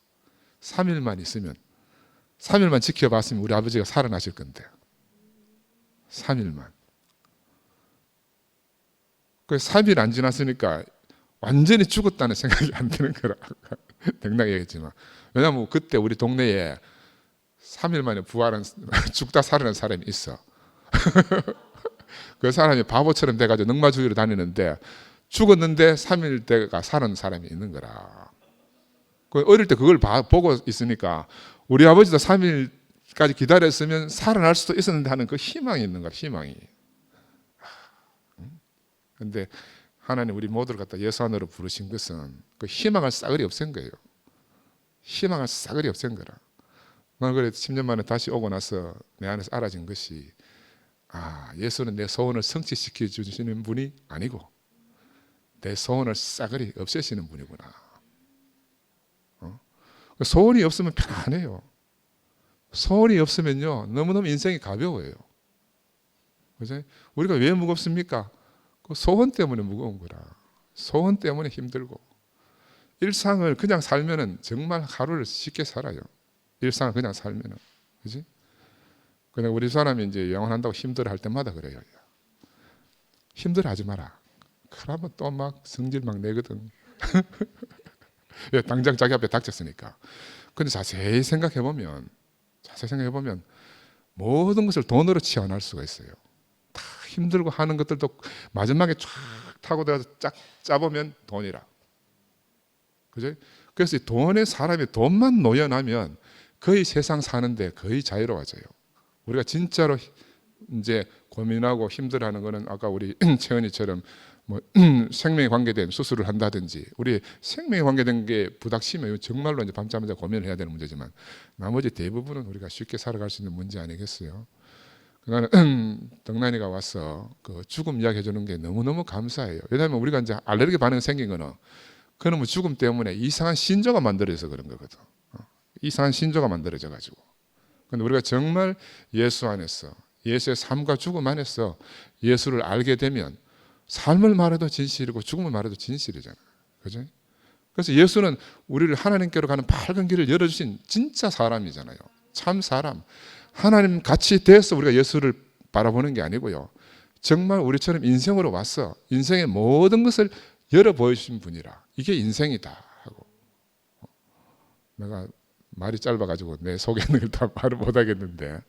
3일만 있으면 3일만 지켜봤으면 우리 아버지가 살아나실 건데 3일만. 그 3일 안 지났으니까 완전히 죽었다는 생각이 안 드는 거라. 당당히 얘기했지만. 왜냐하면 그때 우리 동네에 3일 만에 부활한 죽다 살아난 사람이 있어. 그 사람이 바보처럼 돼가지고 능마주의로 다니는데 죽었는데 3일 때가 살은 사람이 있는 거라. 그 어릴 때 그걸 보고 있으니까 우리 아버지도 3일까지 기다렸으면 살아날 수도 있었는데 하는 그 희망이 있는 거야. 희망이. 근데 하나님 우리 모두를 갖다 예수 안으로 부르신 것은 그 희망을 싸그리 없앤 거예요. 희망을 싸그리 없앤 거라. 나는 그래 10년 만에 다시 오고 나서 내 안에서 알아진 것이 예수는 내 소원을 성취시켜 주시는 분이 아니고 내 소원을 싸그리 없애시는 분이구나. 소원이 없으면 편안해요. 소원이 없으면요 너무너무 인생이 가벼워요. 그죠? 우리가 왜 무겁습니까? 그 소원 때문에 무거운 거라. 소원 때문에 힘들고 일상을 그냥 살면은 정말 하루를 쉽게 살아요. 일상을 그냥 살면은, 그지? 근데 우리 사람이 이제 영원한다고 힘들어할 때마다 그래요. 힘들어하지 마라. 그러면 또 막 성질 막 내거든. 당장 자기 앞에 닥쳤으니까. 근데 자세히 생각해 보면 모든 것을 돈으로 치환할 수가 있어요. 다 힘들고 하는 것들도 마지막에 쫙 타고 들어가서 쫙 짜보면 돈이라. 그죠? 그래서 사람이 돈만 노여나면 거의 세상 사는데 거의 자유로워져요. 우리가 진짜로 이제 고민하고 힘들어하는 거는 아까 우리 채은이처럼 뭐 생명에 관계된 수술을 한다든지 우리 생명에 관계된 게 부닥치면 정말로 이제 밤잠을 자고 고민을 해야 되는 문제지만 나머지 대부분은 우리가 쉽게 살아갈 수 있는 문제 아니겠어요? 나는 덕난이가 와서 그 죽음 이야기 해주는 게 너무너무 감사해요. 왜냐하면 우리가 이제 알레르기 반응 생긴 거는 그놈의 죽음 때문에 이상한 신조가 만들어져서 그런 거거든. 이상한 신조가 만들어져 가지고. 근데 우리가 정말 예수 안에서 예수의 삶과 죽음 안에서 예수를 알게 되면 삶을 말해도 진실이고 죽음을 말해도 진실이잖아요. 그죠? 그래서 예수는 우리를 하나님께로 가는 밝은 길을 열어주신 진짜 사람이잖아요. 참 사람. 하나님 같이 돼서 우리가 예수를 바라보는 게 아니고요. 정말 우리처럼 인생으로 와서 인생의 모든 것을 열어 보여주신 분이라. 이게 인생이다 하고. 내가 말이 짧아가지고 내 속에 있는 걸 다 말을 못하겠는데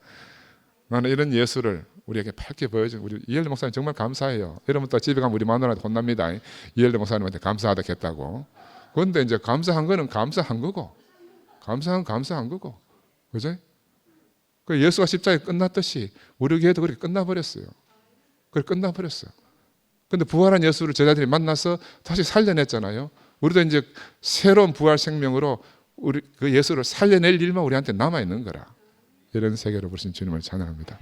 나는 이런 예수를 우리에게 밝게 보여준 우리 이엘드 목사님 정말 감사해요. 여러분 또 집에 가면 우리 마누라한테 혼납니다. 이엘드 목사님한테 감사하다 했다고. 그런데 이제 감사한 거는 감사한 거고 감사한 거고 그죠? 그 예수가 십자가에 끝났듯이 우리 교회도 그렇게 끝나버렸어요. 그렇게 끝나버렸어요. 근데 부활한 예수를 제자들이 만나서 다시 살려냈잖아요. 우리도 이제 새로운 부활 생명으로 우리 그 예수를 살려낼 일만 우리한테 남아 있는 거라. 이런 세계로 부르신 주님을 찬양합니다.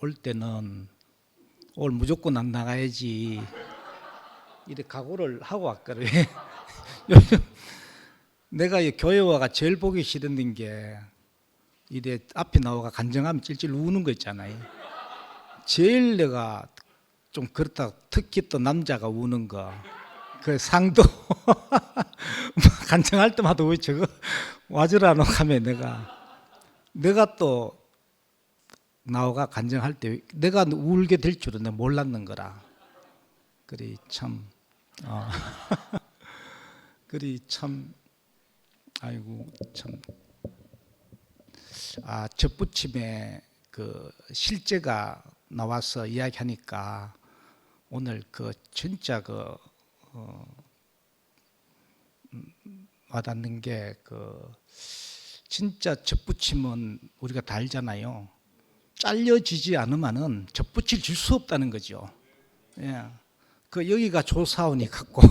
올 때는 올 무조건 안 나가야지 이렇게 각오를 하고 왔거든. 요즘 내가 이 교회와가 제일 보기 싫은 게 이래 앞에 나와가 간증하면 찔찔 우는 거 있잖아요. 제일 내가 좀 그렇다. 특히 또 남자가 우는 거. 그 상도 간증할 때마다 왜 저거 와주라노 하면 내가 또 나오가 간증할 때 내가 울게 될 줄은 내가 몰랐는 거라. 그리 참 그리 참 아이고 참 접붙임에 그 실제가 나와서 이야기하니까 오늘 그 진짜 그 와닿는 게 그 진짜 접붙임은 우리가 다 알잖아요. 잘려지지 않으면은 접붙일 줄 수 없다는 거죠. 예. 그 여기가 조사원이 같고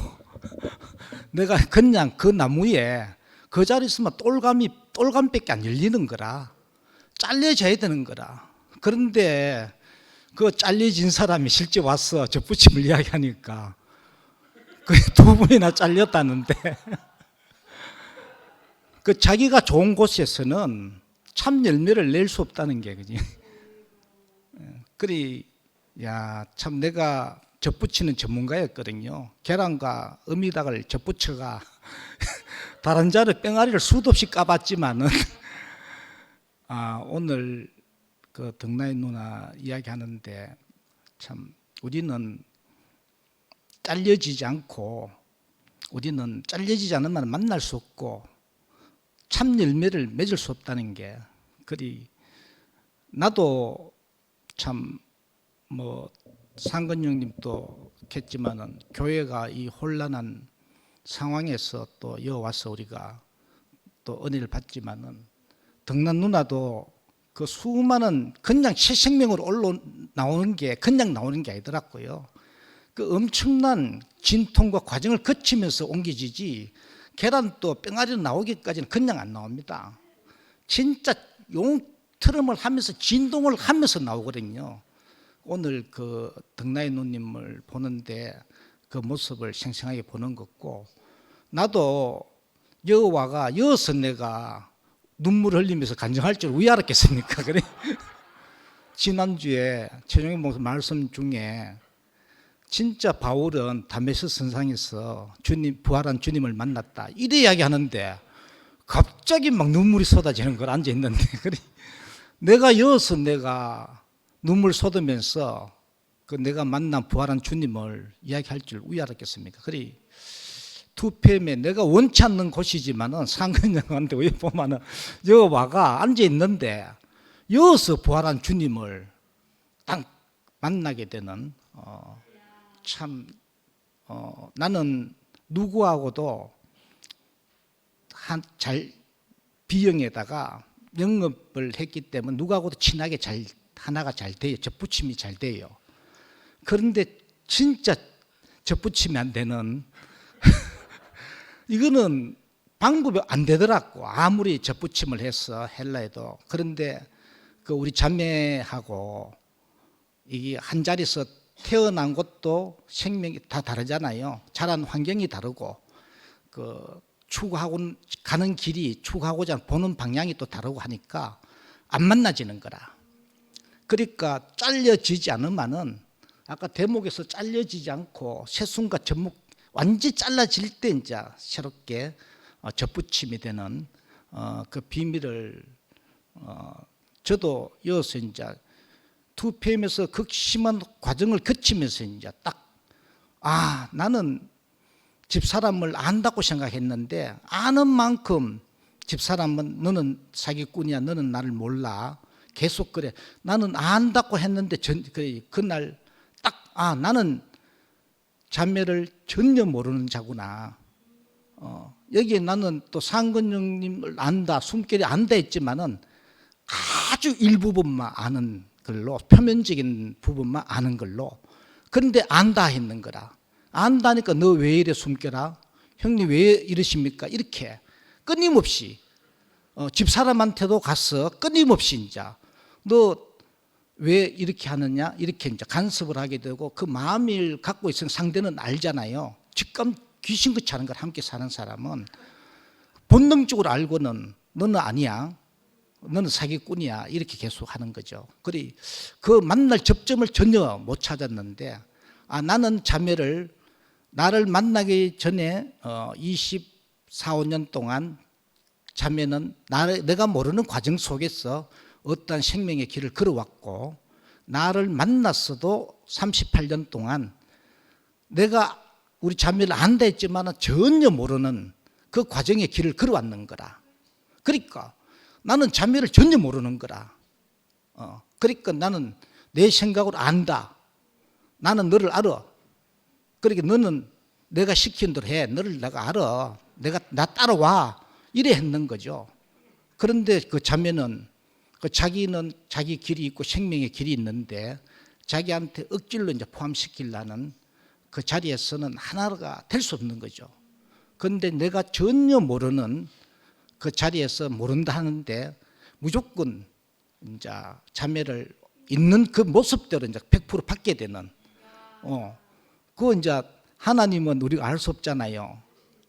내가 그냥 그 나무에 그 자리 있으면 똘감밖에 안 열리는 거라. 잘려져야 되는 거라. 그런데 그 잘려진 사람이 실제 와서 접붙임을 이야기하니까 그 두 분이나 잘렸다는데 그 자기가 좋은 곳에서는 참 열매를 낼 수 없다는 게 그지. 그리 야 참 내가 접붙이는 전문가였거든요. 계란과 어미닭을 접붙여가 다른 자를 뺑아리를 수도 없이 까봤지만은 오늘 그 덕나이 누나 이야기하는데 참 우리는 잘려지지 않고 우리는 잘려지지 않으면 만날 수 없고 참 열매를 맺을 수 없다는 게 그리 나도 참 뭐 상근형님도 했지만은 교회가 이 혼란한 상황에서 또 이어와서 우리가 또 은혜를 받지만은 덕난 누나도 그 수많은 그냥 새 생명으로 나오는 게 그냥 나오는 게 아니더라고요. 그 엄청난 진통과 과정을 거치면서 옮겨지지 계란도 뺑아리로 나오기까지는 그냥 안 나옵니다. 진짜 용트름을 하면서 진동을 하면서 나오거든요. 오늘 그 덕나이 누님을 보는데 그 모습을 생생하게 보는 것고 나도 여와가 여어서 내가 눈물 흘리면서 간증할 줄 왜 알았겠습니까? 그래. 지난주에 최종의 목사 말씀 중에 진짜 바울은 다메섹 선상에서 주님 부활한 주님을 만났다 이래 이야기하는데 갑자기 막 눈물이 쏟아지는 걸 앉아 있는데 그래. 내가 여어서 내가 눈물 쏟으면서 그 내가 만난 부활한 주님을 이야기할 줄 왜 알았겠습니까? 그래. 투팸에 내가 원치 않는 곳이지만은 상근형한테 왜 보면은 여와가 앉아 있는데 여기서 부활한 주님을 딱 만나게 되는 참 나는 누구하고도 잘 비영에다가 영업을 했기 때문에 누구하고도 친하게 하나가 잘 돼요. 접붙임이 잘 돼요. 그런데 진짜 접붙임이 안 되는 이거는 방법이 안 되더라고. 아무리 접붙임을 해서 헬라에도. 그런데 그 우리 자매하고 이게 한 자리에서 태어난 것도 생명이 다 다르잖아요. 자란 환경이 다르고 그 추구하고 가는 길이 추구하고자 보는 방향이 또 다르고 하니까 안 만나지는 거라. 그러니까 잘려지지 않으면은 아까 대목에서 잘려지지 않고 새순과 접목 완전히 잘라질 때 이제 새롭게 접붙임이 되는 그 비밀을 저도 이어서 이제 투팸에서 극심한 과정을 거치면서 이제 딱 나는 집사람을 안다고 생각했는데 아는 만큼 집사람은 너는 사기꾼이야, 너는 나를 몰라. 계속 그래. 나는 안다고 했는데 그날 딱 나는 자매를 전혀 모르는 자구나. 여기에 나는 또 상근형님을 안다, 숨결이 안다 했지만은 아주 일부분만 아는 걸로, 표면적인 부분만 아는 걸로. 그런데 안다 했는 거라. 안다니까 너 왜 이래 숨결아? 형님 왜 이러십니까? 이렇게 끊임없이 집사람한테도 가서 끊임없이 이제 너 왜 이렇게 하느냐? 이렇게 이제 간섭을 하게 되고 그 마음을 갖고 있으면 상대는 알잖아요. 직감 귀신같이 하는 걸 함께 사는 사람은 본능적으로 알고는 너는 아니야. 너는 사기꾼이야. 이렇게 계속 하는 거죠. 그래 그 만날 접점을 전혀 못 찾았는데 나는 자매를 나를 만나기 전에 24, 5년 동안 자매는 내가 모르는 과정 속에서 어떠한 생명의 길을 걸어왔고 나를 만났어도 38년 동안 내가 우리 자매를 안다 했지만 전혀 모르는 그 과정의 길을 걸어왔는 거라. 그러니까 나는 자매를 전혀 모르는 거라. 그러니까 나는 내 생각으로 안다. 나는 너를 알아. 그러니까 너는 내가 시킨 대로 해. 너를 내가 알아. 나 따라와. 이래 했는 거죠. 그런데 그 자매는 그 자기는 자기 길이 있고 생명의 길이 있는데 자기한테 억지로 이제 포함시키려는 그 자리에서는 하나가 될 수 없는 거죠. 그런데 내가 전혀 모르는 그 자리에서 모른다 하는데 무조건 이제 자매를 있는 그 모습대로 이제 100% 받게 되는. 그 이제 하나님은 우리가 알 수 없잖아요.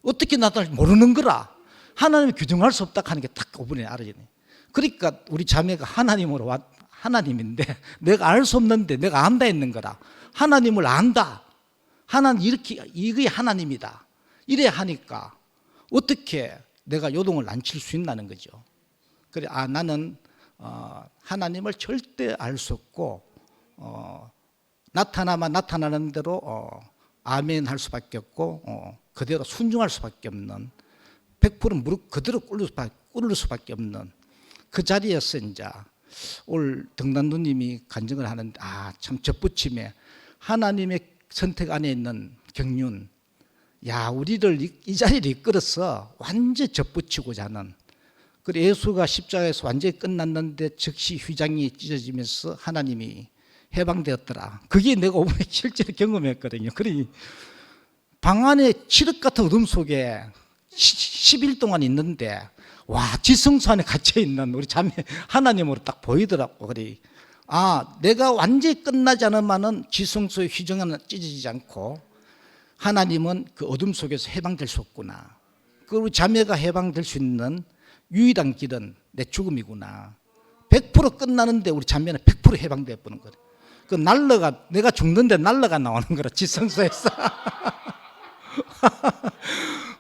어떻게 나타날지 모르는 거라. 하나님이 규정할 수 없다 하는 게 딱 5분에 알아지네. 그러니까 우리 자매가 하나님으로 하나님인데 내가 알 수 없는데 내가 안다 했는 거라. 하나님을 안다. 하나님 이게 하나님이다. 이래 하니까 어떻게 내가 요동을 안 칠 수 있다는 거죠. 그래 나는 하나님을 절대 알 수 없고 나타나면 나타나는 대로 아멘 할 수밖에 없고 그대로 순종할 수밖에 없는 100% 무릎 그대로 꿇을 수밖에 없는 그 자리에서 이제 올 등단누님이 간증을 하는데 참 접붙임에 하나님의 선택 안에 있는 경륜, 우리를 이 자리를 이끌어서 완전히 접붙이고자 하는. 그리고 예수가 십자가에서 완전히 끝났는데 즉시 휘장이 찢어지면서 하나님이 해방되었더라. 그게 내가 5분에 실제로 경험했거든요. 그러니 방 안에 칠흑 같은 어둠 속에 10일 동안 있는데 지성소 안에 갇혀 있는 우리 자매 하나님으로 딱 보이더라고. 그래 내가 완전히 끝나지 않으면은 지성소의 휘정은 찢어지지 않고 하나님은 그 어둠 속에서 해방될 수 없구나. 그리고 자매가 해방될 수 있는 유일한 길은 내 죽음이구나. 100% 끝나는데 우리 자매는 100% 해방되어 보는 거래. 그 날러가 내가 죽는데 날러가 나오는 거라 지성소에서.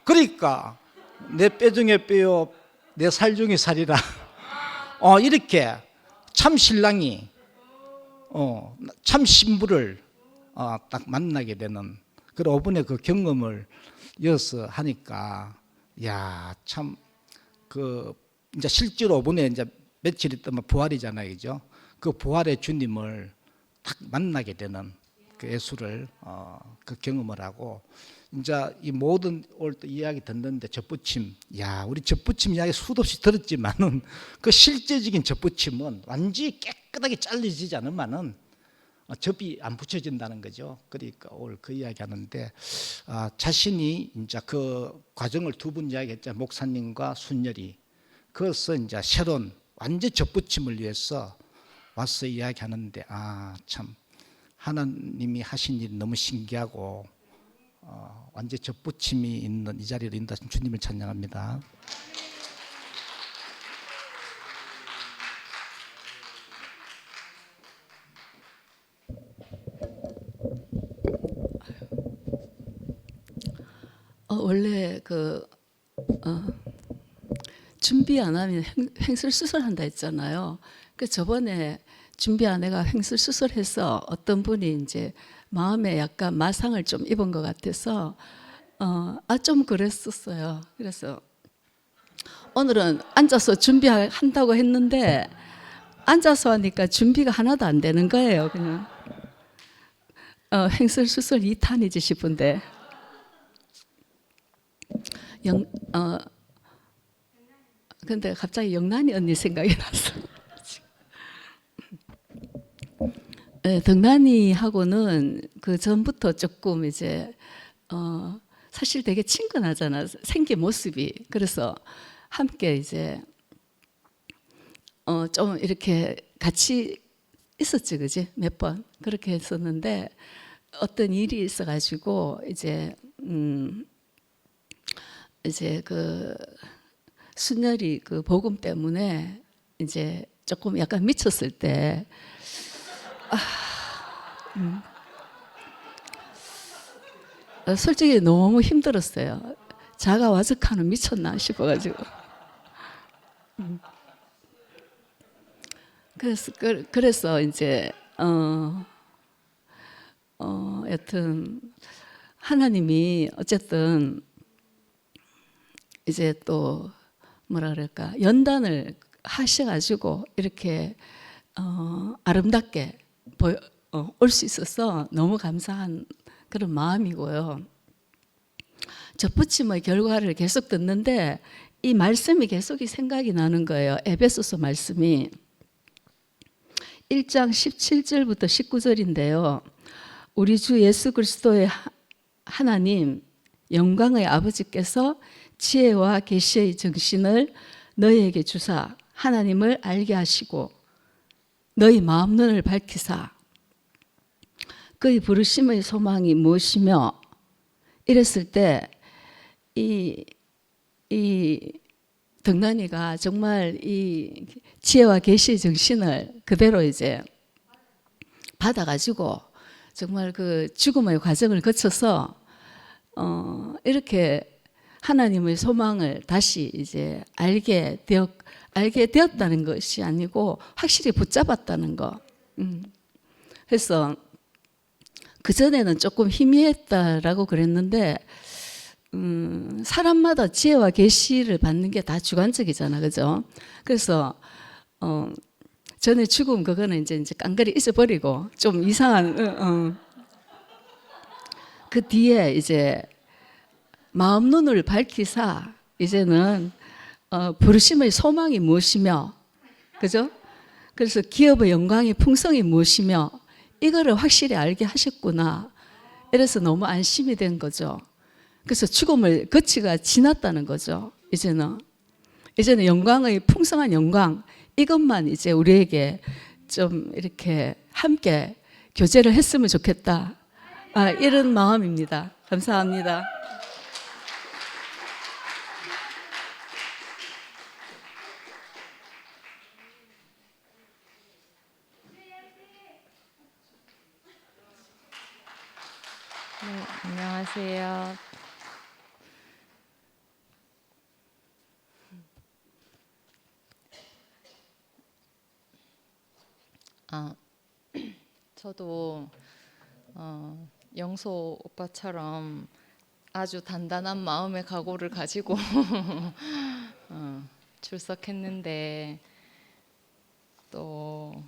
그러니까 내 뼈 중에 뼈요 내 살 중에 살이라. 이렇게 참 신랑이 참 신부를 딱 만나게 되는 그런 5분의 그 경험을 이어서 하니까 참 이제 실제로 5분에 이제 며칠 있다면 부활이잖아요, 그죠? 그 부활의 주님을 딱 만나게 되는 그 예수를 그 경험을 하고 이제 이 모든 올 때 이야기 듣는데 접붙임, 우리 접붙임 이야기 수도 없이 들었지만은 그 실제적인 접붙임은 완전히 깨끗하게 잘려지지 않으면은 접이 안 붙여진다는 거죠. 그러니까 오늘 그 이야기 하는데 자신이 이제 그 과정을 두 분 이야기했잖아요. 목사님과 순열이. 그래서 이제 새로운 완전 접붙임을 위해서 와서 이야기하는데 참 하나님이 하신 일이 너무 신기하고 완전 접붙임이 있는 이 자리를 인도하신 주님을 찬양합니다. 원래 준비 안 하면 횡설수설한다 했잖아요. 그 저번에 준비 안 해가 횡설수설해서 어떤 분이 이제 마음에 약간 마상을 좀 입은 것 같아서 좀 그랬었어요. 그래서 오늘은 앉아서 준비한다고 했는데 앉아서 하니까 준비가 하나도 안 되는 거예요. 그냥 횡설수설 2탄이지 싶은데 근데 갑자기 영란이 언니 생각이 났어. 등란이하고는 그 전부터 조금 이제 사실 되게 친근하잖아. 생긴 모습이. 그래서 함께 이제 좀 이렇게 같이 있었지, 그지? 몇 번 그렇게 했었는데 어떤 일이 있어가지고 이제 그 순열이 그 복음 때문에 이제 조금 약간 미쳤을 때 솔직히 너무 힘들었어요. 자가 와적하는 미쳤나 싶어가지고. 그래서 이제 여튼 하나님이 어쨌든 이제 또 뭐라 그럴까 연단을 하셔가지고 이렇게 아름답게 올 수 있어서 너무 감사한 그런 마음이고요. 접붙임의 결과를 계속 듣는데 이 말씀이 계속 생각이 나는 거예요. 에베소서 말씀이 1장 17절부터 19절인데요. 우리 주 예수 그리스도의 하나님 영광의 아버지께서 지혜와 계시의 정신을 너희에게 주사 하나님을 알게 하시고 너희 마음 눈을 밝히사 그의 부르심의 소망이 무엇이며 이랬을 때 이 덕난이가 정말 이 지혜와 계시의 정신을 그대로 이제 받아가지고 정말 그 죽음의 과정을 거쳐서 이렇게 하나님의 소망을 다시 이제 알게 되었다는 것이 아니고 확실히 붙잡았다는 거. 그래서 그 전에는 조금 희미했다라고 그랬는데 사람마다 지혜와 계시를 받는 게 다 주관적이잖아, 그죠? 그래서 전에 죽음 그거는 이제 깡그리 잊어버리고 좀 이상한 그 뒤에 이제 마음 눈을 밝히사 이제는 부르심의 소망이 무엇이며, 그죠? 그래서 기업의 영광의 풍성이 무엇이며 이거를 확실히 알게 하셨구나. 이래서 너무 안심이 된 거죠. 그래서 죽음을 거치가 지났다는 거죠. 이제는 영광의 풍성한 영광 이것만 이제 우리에게 좀 이렇게 함께 교제를 했으면 좋겠다. 이런 마음입니다. 감사합니다. 네, 안녕하세요. 저도 영소 오빠처럼 아주 단단한 마음의 각오를 가지고 출석했는데 또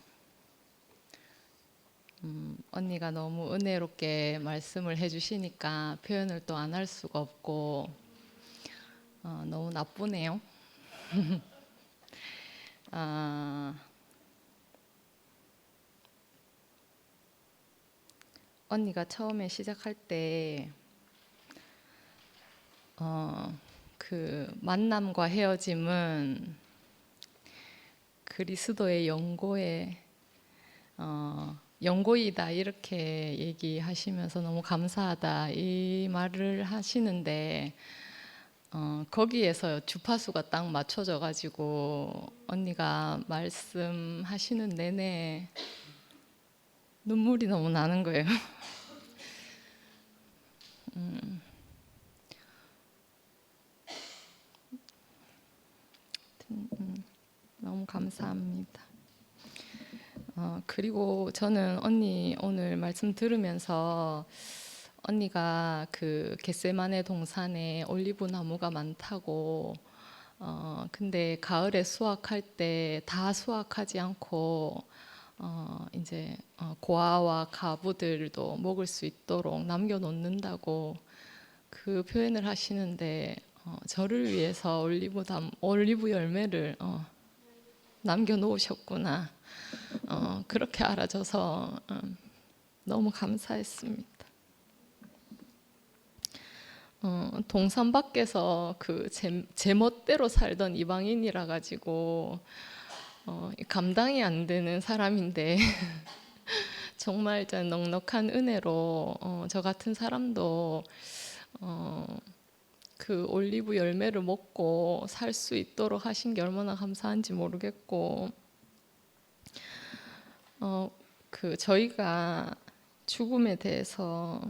언니가 너무 은혜롭게 말씀을 해주시니까 표현을 또 안 할 수가 없고 너무 나쁘네요. 언니가 처음에 시작할 때 그 만남과 헤어짐은 그리스도의 연고이다 이렇게 얘기하시면서 너무 감사하다 이 말을 하시는데 거기에서 주파수가 딱 맞춰져 가지고 언니가 말씀하시는 내내 눈물이 너무 나는 거예요. 너무 감사합니다. 그리고 저는 언니 오늘 말씀 들으면서 언니가 그 겟세마네 동산에 올리브 나무가 많다고 근데 가을에 수확할 때 다 수확하지 않고 이제 고아와 가부들도 먹을 수 있도록 남겨놓는다고 그 표현을 하시는데 저를 위해서 올리브 열매를 남겨놓으셨구나. 그렇게 알아줘서 너무 감사했습니다. 동산 밖에서 그 제 멋대로 살던 이방인이라 가지고 감당이 안 되는 사람인데 정말 넉넉한 은혜로 저 같은 사람도 그 올리브 열매를 먹고 살 수 있도록 하신 게 얼마나 감사한지 모르겠고 그 저희가 죽음에 대해서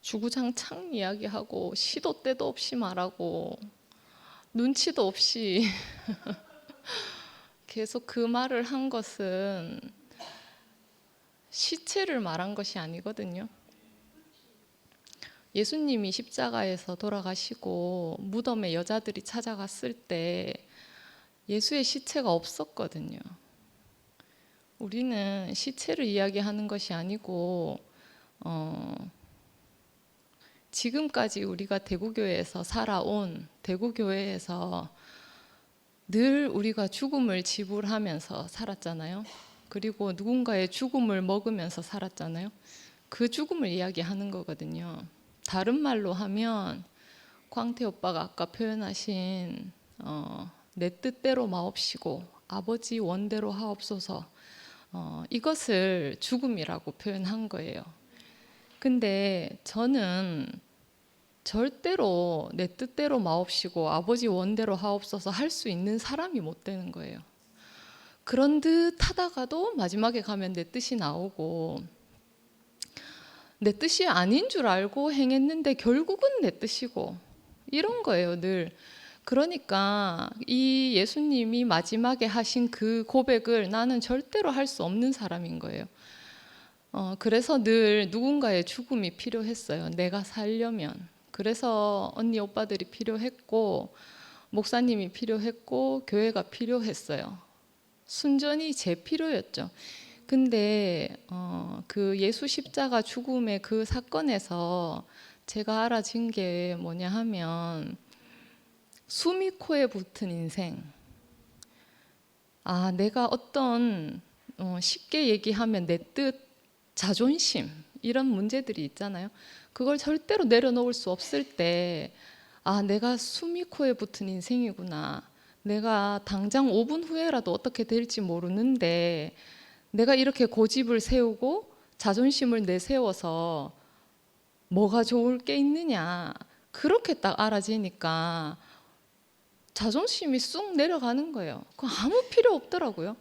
주구장창 이야기하고 시도 때도 없이 말하고 눈치도 없이 계속 그 말을 한 것은 시체를 말한 것이 아니거든요. 예수님이 십자가에서 돌아가시고 무덤에 여자들이 찾아갔을 때 예수의 시체가 없었거든요. 우리는 시체를 이야기하는 것이 아니고 지금까지 우리가 대구교회에서 살아온 대구교회에서 늘 우리가 죽음을 지불하면서 살았잖아요. 그리고 누군가의 죽음을 먹으면서 살았잖아요. 그 죽음을 이야기하는 거거든요. 다른 말로 하면 광태 오빠가 아까 표현하신 내 뜻대로 마옵시고 아버지 원대로 하옵소서, 이것을 죽음이라고 표현한 거예요. 근데 저는 절대로 내 뜻대로 마옵시고 아버지 원대로 하옵소서 할 수 있는 사람이 못 되는 거예요. 그런 듯 하다가도 마지막에 가면 내 뜻이 나오고, 내 뜻이 아닌 줄 알고 행했는데 결국은 내 뜻이고, 이런 거예요, 늘. 그러니까 이 예수님이 마지막에 하신 그 고백을 나는 절대로 할 수 없는 사람인 거예요. 그래서 늘 누군가의 죽음이 필요했어요, 내가 살려면. 그래서 언니 오빠들이 필요했고, 목사님이 필요했고, 교회가 필요했어요. 순전히 제 필요였죠. 근데 그 예수 십자가 죽음의 그 사건에서 제가 알아진 게 뭐냐 하면, 숨이 코에 붙은 인생. 내가 어떤 쉽게 얘기하면 내 뜻, 자존심, 이런 문제들이 있잖아요. 그걸 절대로 내려놓을 수 없을 때, 내가 숨이 코에 붙은 인생이구나. 내가 당장 5분 후에라도 어떻게 될지 모르는데 내가 이렇게 고집을 세우고 자존심을 내세워서 뭐가 좋을 게 있느냐. 그렇게 딱 알아지니까 자존심이 쑥 내려가는 거예요. 그거 아무 필요 없더라고요.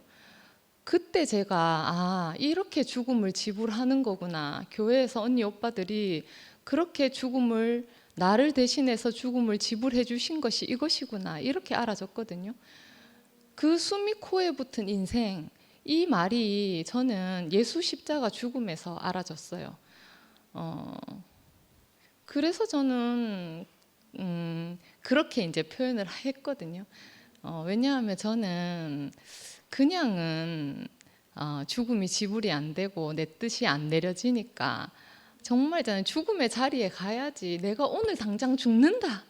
그때 제가 이렇게 죽음을 지불하는 거구나. 교회에서 언니 오빠들이 그렇게 죽음을, 나를 대신해서 죽음을 지불해 주신 것이 이것이구나, 이렇게 알아졌거든요. 그 숨이 코에 붙은 인생, 이 말이 저는 예수 십자가 죽음에서 알아졌어요. 그래서 저는 그렇게 이제 표현을 했거든요. 왜냐하면 저는 그냥은 죽음이 지불이 안 되고 내 뜻이 안 내려지니까, 정말 저는 죽음의 자리에 가야지, 내가 오늘 당장 죽는다,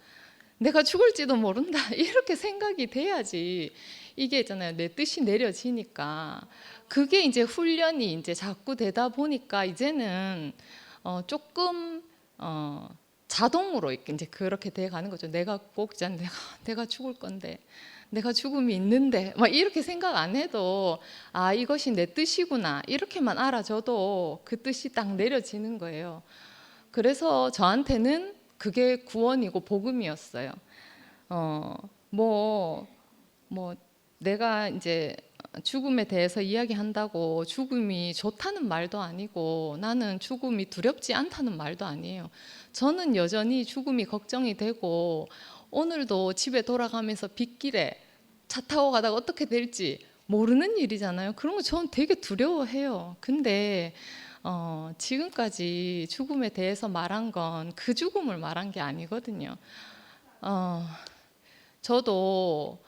내가 죽을지도 모른다, 이렇게 생각이 돼야지 이게 있잖아요, 내 뜻이 내려지니까. 그게 이제 훈련이 이제 자꾸 되다 보니까 이제는 조금 자동으로 이제 그렇게 돼 가는 거죠. 내가 꼭 내가 죽을 건데, 내가 죽음이 있는데, 막 이렇게 생각 안 해도 이것이 내 뜻이구나, 이렇게만 알아줘도 그 뜻이 딱 내려지는 거예요. 그래서 저한테는 그게 구원이고 복음이었어요. 내가 이제 죽음에 대해서 이야기한다고 죽음이 좋다는 말도 아니고, 나는 죽음이 두렵지 않다는 말도 아니에요. 저는 여전히 죽음이 걱정이 되고, 오늘도 집에 돌아가면서 빗길에 차 타고 가다가 어떻게 될지 모르는 일이잖아요. 그런 거 저는 되게 두려워해요. 근데 지금까지 죽음에 대해서 말한 건 그 죽음을 말한 게 아니거든요. 저도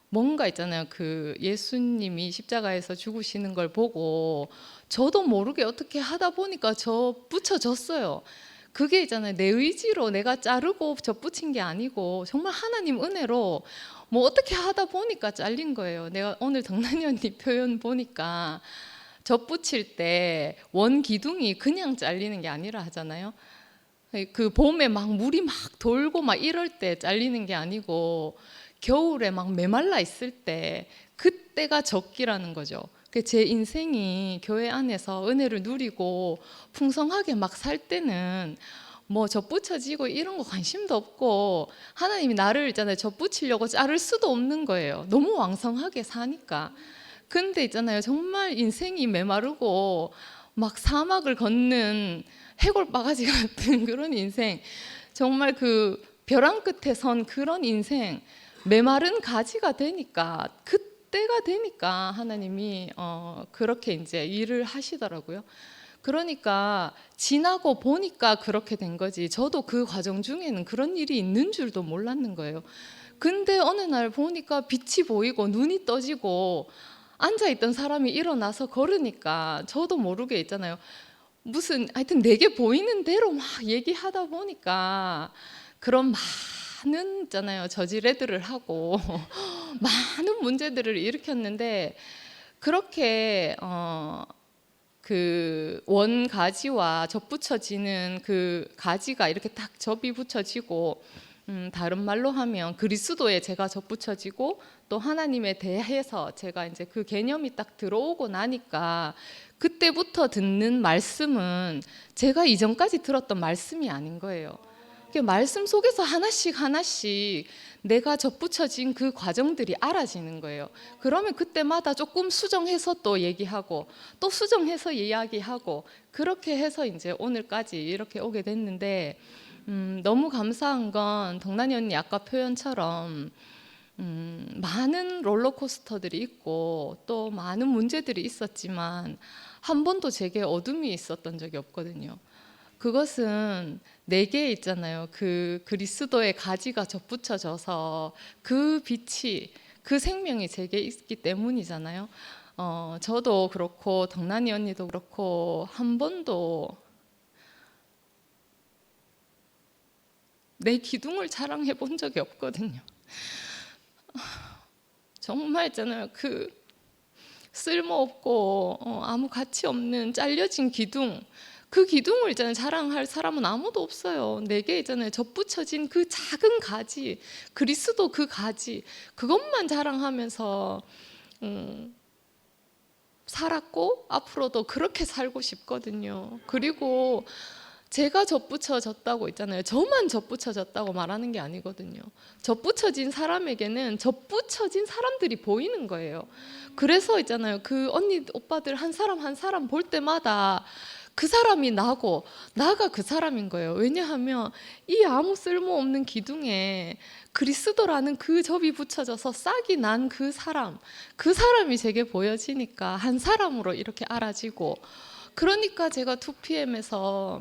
뭔가 있잖아요. 그 예수님이 십자가에서 죽으시는 걸 보고 저도 모르게 어떻게 하다 보니까 붙여졌어요. 그게 있잖아요, 내 의지로 내가 자르고 접붙인 게 아니고 정말 하나님 은혜로 뭐 어떻게 하다 보니까 잘린 거예요. 내가 오늘 덕란이 언니 표현 보니까 접붙일 때 원 기둥이 그냥 잘리는 게 아니라 하잖아요. 그 봄에 막 물이 막 돌고 막 이럴 때 잘리는 게 아니고, 겨울에 막 메말라 있을 때, 그때가 적기라는 거죠. 제 인생이 교회 안에서 은혜를 누리고 풍성하게 막 살 때는 뭐 접붙여지고 이런 거 관심도 없고, 하나님이 나를 있잖아요, 접붙이려고 자를 수도 없는 거예요. 너무 왕성하게 사니까. 근데 있잖아요, 정말 인생이 메마르고 막 사막을 걷는 해골 바가지 같은 그런 인생, 정말 그 벼랑 끝에 선 그런 인생, 메마른 가지가 되니까, 그때가 되니까 하나님이 그렇게 이제 일을 하시더라고요. 그러니까 지나고 보니까 그렇게 된 거지, 저도 그 과정 중에는 그런 일이 있는 줄도 몰랐는 거예요. 근데 어느 날 보니까 빛이 보이고 눈이 떠지고 앉아있던 사람이 일어나서 걸으니까 저도 모르게 있잖아요, 하여튼 내게 보이는 대로 막 얘기하다 보니까 그런 많은 있잖아요. 저지레들을 하고 많은 문제들을 일으켰는데 그렇게 그 원가지와 접붙여지는 그 가지가 이렇게 딱 접이 붙여지고 다른 말로 하면 그리스도에 제가 접붙여지고 또 하나님에 대해서 제가 이제 그 개념이 딱 들어오고 나니까 그때부터 듣는 말씀은 제가 이전까지 들었던 말씀이 아닌 거예요. 말씀 속에서 하나씩 하나씩 내가 접붙여진 그 과정들이 알아지는 거예요. 그러면 그때마다 조금 수정해서 또 얘기하고 또 수정해서 이야기하고 그렇게 해서 이제 오늘까지 이렇게 오게 됐는데 너무 감사한 건 덕란이 언니 아까 표현처럼 많은 롤러코스터들이 있고 또 많은 문제들이 있었지만 한 번도 제게 어둠이 있었던 적이 없거든요. 그것은 내게 있잖아요. 그 그리스도의 가지가 접붙여져서 그 빛이 그 생명이 제게 있기 때문이잖아요. 저도 그렇고 덕란이 언니도 그렇고 한 번도 내 기둥을 자랑해 본 적이 없거든요. 정말 있잖아요. 그 쓸모없고 아무 가치 없는 잘려진 기둥, 그 기둥을 있잖아요. 자랑할 사람은 아무도 없어요. 내게 있잖아요. 접붙여진 그 작은 가지, 그리스도 그 가지, 그것만 자랑하면서 살았고 앞으로도 그렇게 살고 싶거든요. 그리고 제가 접붙여졌다고 있잖아요. 저만 접붙여졌다고 말하는 게 아니거든요. 접붙여진 사람에게는 접붙여진 사람들이 보이는 거예요. 그래서 있잖아요. 그 언니 오빠들 한 사람 한 사람 볼 때마다 그 사람이 나고 나가 그 사람인 거예요. 왜냐하면 이 아무 쓸모없는 기둥에 그리스도라는 그 접이 붙여져서 싹이 난 그 사람이 제게 보여지니까 한 사람으로 이렇게 알아지고, 그러니까 제가 2PM에서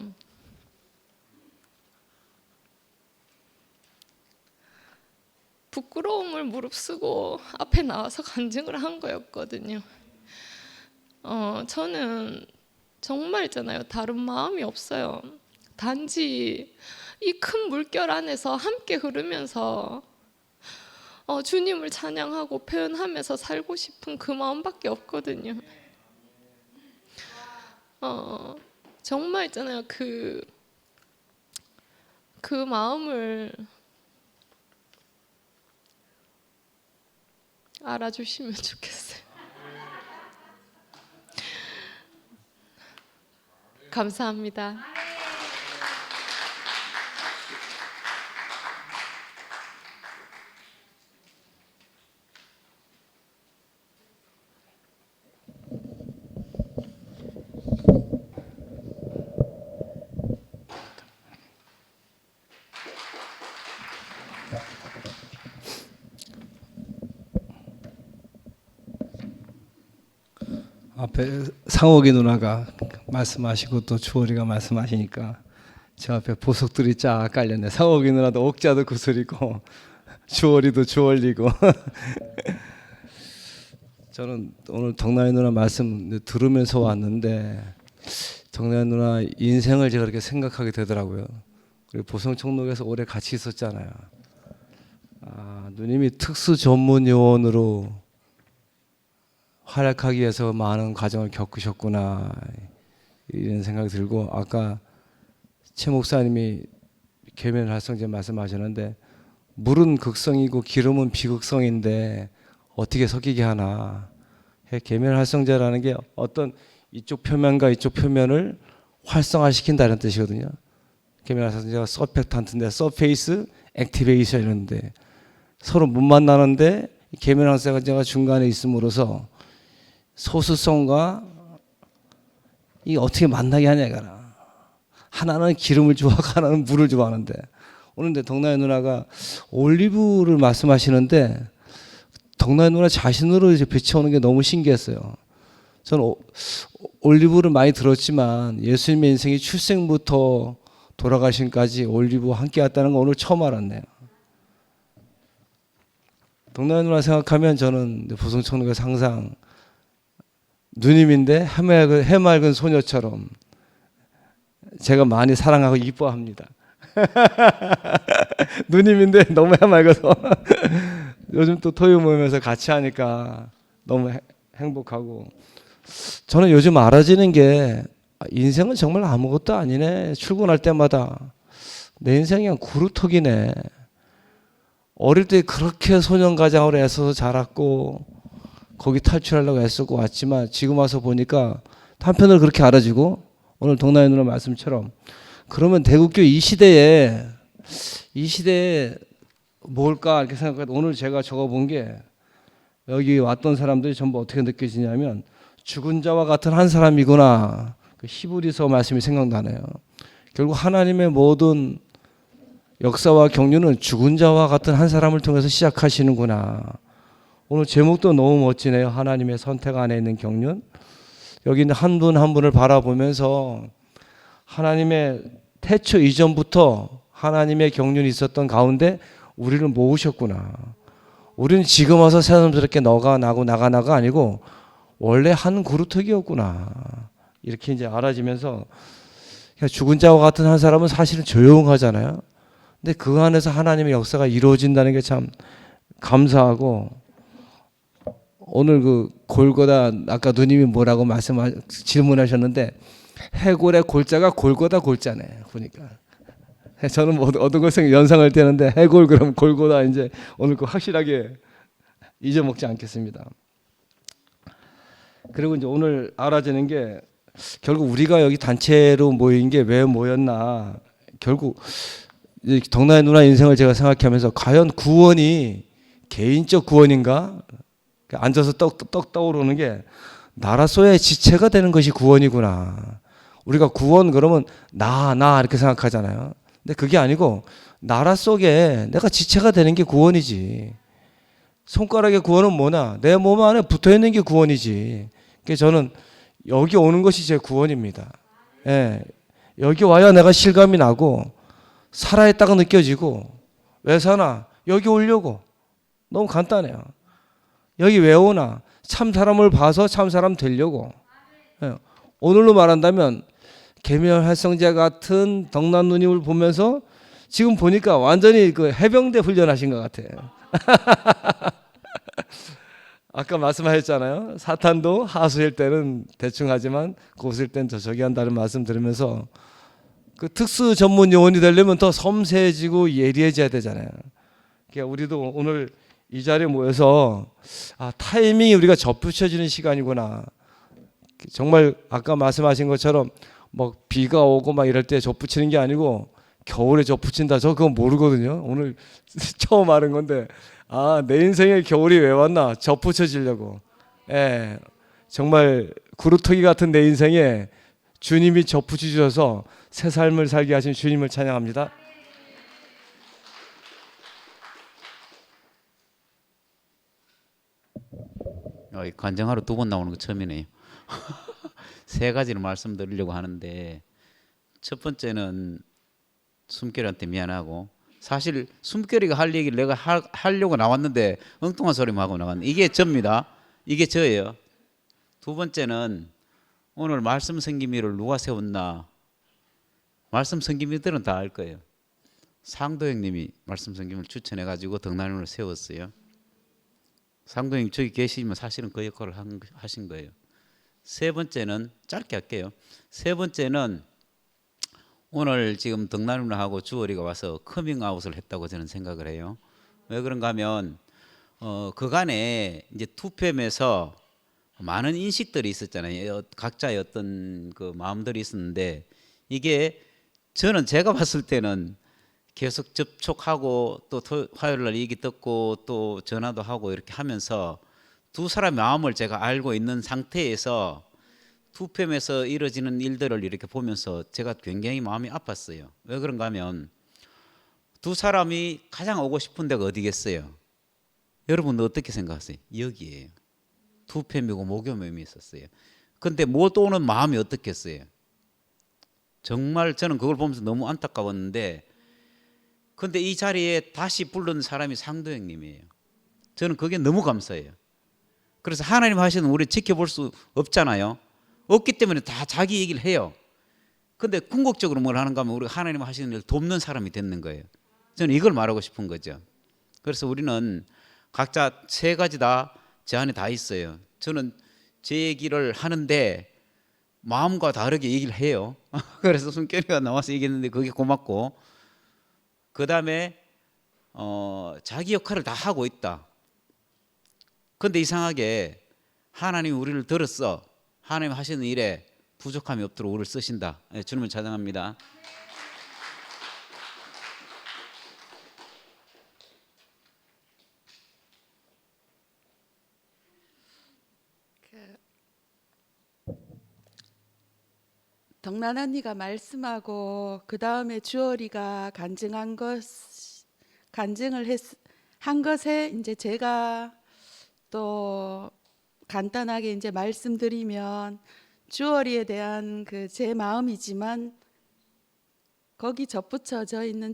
부끄러움을 무릅쓰고 앞에 나와서 간증을 한 거였거든요. 저는 정말 있잖아요. 다른 마음이 없어요. 단지 이 큰 물결 안에서 함께 흐르면서 주님을 찬양하고 표현하면서 살고 싶은 그 마음밖에 없거든요. 정말 있잖아요. 그 마음을 알아주시면 좋겠어요. 감사합니다. 앞에 상옥이 누나가 말씀하시고 또 주월이가 말씀하시니까 저 앞에 보석들이 쫙 깔렸네. 상옥이 누나도 옥자도 구슬이고 주월이도 주월이고 저는 오늘 덕란이 누나 말씀 들으면서 왔는데 덕란이 누나 인생을 제가 그렇게 생각하게 되더라고요. 그리고 보성총록에서 오래 같이 있었잖아요. 누님이 특수 전문 요원으로 활약하기 위해서 많은 과정을 겪으셨구나 이런 생각이 들고, 아까 최 목사님이 계면 활성제 말씀하셨는데 물은 극성이고 기름은 비극성인데 어떻게 섞이게 하나. 계면 활성제라는 게 어떤 이쪽 표면과 이쪽 표면을 활성화시킨다는 뜻이거든요. 계면 활성제가 서펙탄트인데 서페이스 액티베이션 이런데 서로 못 만나는데 계면 활성제가 중간에 있음으로써 소수성과 이 어떻게 만나게 하냐 이거라. 하나는 기름을 좋아하고 하나는 물을 좋아하는데, 오늘 덕란이 누나가 올리브를 말씀하시는데 덕란이 누나 자신으로 이제 비춰오는 게 너무 신기했어요. 저는 올리브를 많이 들었지만 예수님의 인생이 출생부터 돌아가신까지 올리브와 함께 왔다는 거 오늘 처음 알았네요. 덕란이 누나 생각하면 저는 보성총록에서 항상 누님인데 해맑은 소녀처럼 제가 많이 사랑하고 이뻐합니다. 누님인데 너무 해맑아서 요즘 또 토요 모임에서 같이 하니까 너무 행복하고 저는 요즘 알아지는 게 인생은 정말 아무것도 아니네. 출근할 때마다 내 인생이 그냥 구루터기네. 어릴 때 그렇게 소년가장으로 애써서 자랐고 거기 탈출하려고 애쓰고 왔지만 지금 와서 보니까 한편으로 그렇게 알아지고 오늘 동나이 누나 말씀처럼 그러면 대국교 이 시대에 뭘까 이렇게 생각하다 오늘 제가 적어본 게 여기 왔던 사람들이 전부 어떻게 느껴지냐면 죽은 자와 같은 한 사람이구나. 그 히브리서 말씀이 생각나네요. 결국 하나님의 모든 역사와 경륜은 죽은 자와 같은 한 사람을 통해서 시작하시는구나. 오늘 제목도 너무 멋지네요. 하나님의 선택 안에 있는 경륜. 여기 있는 한 분 한 분을 바라보면서 하나님의 태초 이전부터 하나님의 경륜이 있었던 가운데 우리를 모으셨구나. 우리는 지금 와서 새삼스럽게 너가 나고 나가 나가 아니고 원래 한 그루터기였구나. 이렇게 이제 알아지면서 죽은 자와 같은 한 사람은 사실은 조용하잖아요. 근데 그 안에서 하나님의 역사가 이루어진다는 게 참 감사하고 오늘 그 골고다 아까 누님이 뭐라고 질문하셨는데 해골의 골자가 골고다 골자네 보니까 저는 뭐 어떤 것을 연상할 때는데 해골 그럼 골고다 이제 오늘 그 확실하게 잊어먹지 않겠습니다. 그리고 이제 오늘 알아지는 게 결국 우리가 여기 단체로 모인 게 왜 모였나 결국 덕나의 누나 인생을 제가 생각하면서 과연 구원이 개인적 구원인가 앉아서 떡 떠오르는 게 나라 소의 지체가 되는 것이 구원이구나. 우리가 구원 그러면 나 이렇게 생각하잖아요. 근데 그게 아니고 나라 속에 내가 지체가 되는 게 구원이지. 손가락의 구원은 뭐냐? 내 몸 안에 붙어 있는 게 구원이지. 그래서 저는 여기 오는 것이 제 구원입니다. 예, 여기 와야 내가 실감이 나고 살아있다가 느껴지고 왜 사나? 여기 오려고. 너무 간단해요. 여기 왜 오나? 참 사람을 봐서 참 사람 되려고. 예, 오늘로 말한다면 계면 활성제 같은 덕난 누님을 보면서 지금 보니까 완전히 그 해병대 훈련하신 것 같아요. 아까 말씀하셨잖아요. 사탄도 하수일 때는 대충 하지만 고수일 때는 저기 한다는 말씀 들으면서 그 특수 전문 요원이 되려면 더 섬세해지고 예리해져야 되잖아요. 그러니까 우리도 오늘 이 자리에 모여서 타이밍이 우리가 접붙여지는 시간이구나. 정말 아까 말씀하신 것처럼 뭐 비가 오고 막 이럴 때 접붙이는 게 아니고 겨울에 접붙인다. 저 그건 모르거든요. 오늘 처음 아는 건데 내 인생에 겨울이 왜 왔나? 접붙여지려고. 예, 정말 구루터기 같은 내 인생에 주님이 접붙여 주셔서 새 삶을 살게 하신 주님을 찬양합니다. 관정하러 2번 나오는 거 처음이네요. 3가지를 말씀드리려고 하는데 첫 번째는 숨결이한테 미안하고 사실 숨결이가 할 얘기를 내가 하려고 나왔는데 엉뚱한 소리만 하고 나갔는데 이게 저입니다. 이게 저예요. 2번째는 오늘 말씀 성김이를 누가 세웠나? 말씀 성김이들은 다 알 거예요. 상도형님이 말씀 성김을 추천해가지고 덕난을 세웠어요. 상도형님 저기 계시면 사실은 그 역할을 하신 거예요. 3번째는 짧게 할게요. 3번째는 오늘 지금 덕난누나하고 주월이가 와서 커밍아웃을 했다고 저는 생각을 해요. 왜 그런가 하면 그간에 이제 투표에서 많은 인식들이 있었잖아요. 각자의 어떤 그 마음들이 있었는데 이게 저는 제가 봤을 때는 계속 접촉하고 또 화요일 날 얘기 듣고 또 전화도 하고 이렇게 하면서 두 사람의 마음을 제가 알고 있는 상태에서 투표에서 이루어지는 일들을 이렇게 보면서 제가 굉장히 마음이 아팠어요. 왜 그런가 하면 두 사람이 가장 오고 싶은 데가 어디겠어요? 여러분 어떻게 생각하세요? 여기에요. 투표이고 목요모임이 있었어요. 근데 못 오는 마음이 어떻겠어요? 정말 저는 그걸 보면서 너무 안타까웠는데 근데 이 자리에 다시 부른 사람이 상도형님이에요. 저는 그게 너무 감사해요. 그래서 하나님 하시는 우리 지켜볼 수 없잖아요. 없기 때문에 다 자기 얘기를 해요. 근데 궁극적으로 뭘 하는가 하면 우리가 하나님 하시는 일을 돕는 사람이 되는 거예요. 저는 이걸 말하고 싶은 거죠. 그래서 우리는 각자 세 가지 다 제 안에 다 있어요. 저는 제 얘기를 하는데 마음과 다르게 얘기를 해요. 그래서 숨결이가 나와서 얘기했는데 그게 고맙고, 그 다음에 자기 역할을 다 하고 있다. 근데 이상하게 하나님이 우리를 들었어. 하나님 하시는 일에 부족함이 없도록 우리를 쓰신다. 주님을 찬양합니다. 덕란 언니가 말씀하고 그 다음에 주얼이가 간증한 한 것에 이제 제가 또 간단하게 이제 말씀드리면, 주얼이에 대한 그 제 마음이지만 거기 접붙여져 있는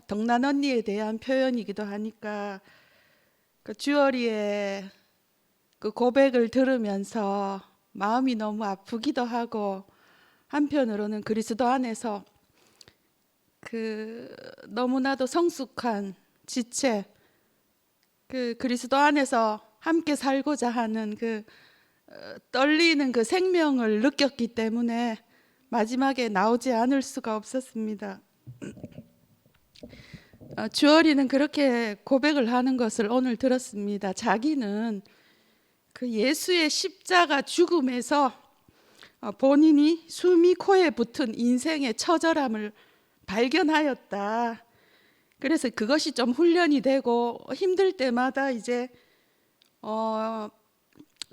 덕란 언니에 대한 표현이기도 하니까, 그 주얼이의 그 고백을 들으면서 마음이 너무 아프기도 하고, 한편으로는 그리스도 안에서 그 너무나도 성숙한 지체, 그 그리스도 안에서 함께 살고자 하는 그 떨리는 그 생명을 느꼈기 때문에 마지막에 나오지 않을 수가 없었습니다. 주얼이는 그렇게 고백을 하는 것을 오늘 들었습니다. 자기는 그 예수의 십자가 죽음에서 본인이 숨이 코에 붙은 인생의 처절함을 발견하였다. 그래서 그것이 좀 훈련이 되고 힘들 때마다 이제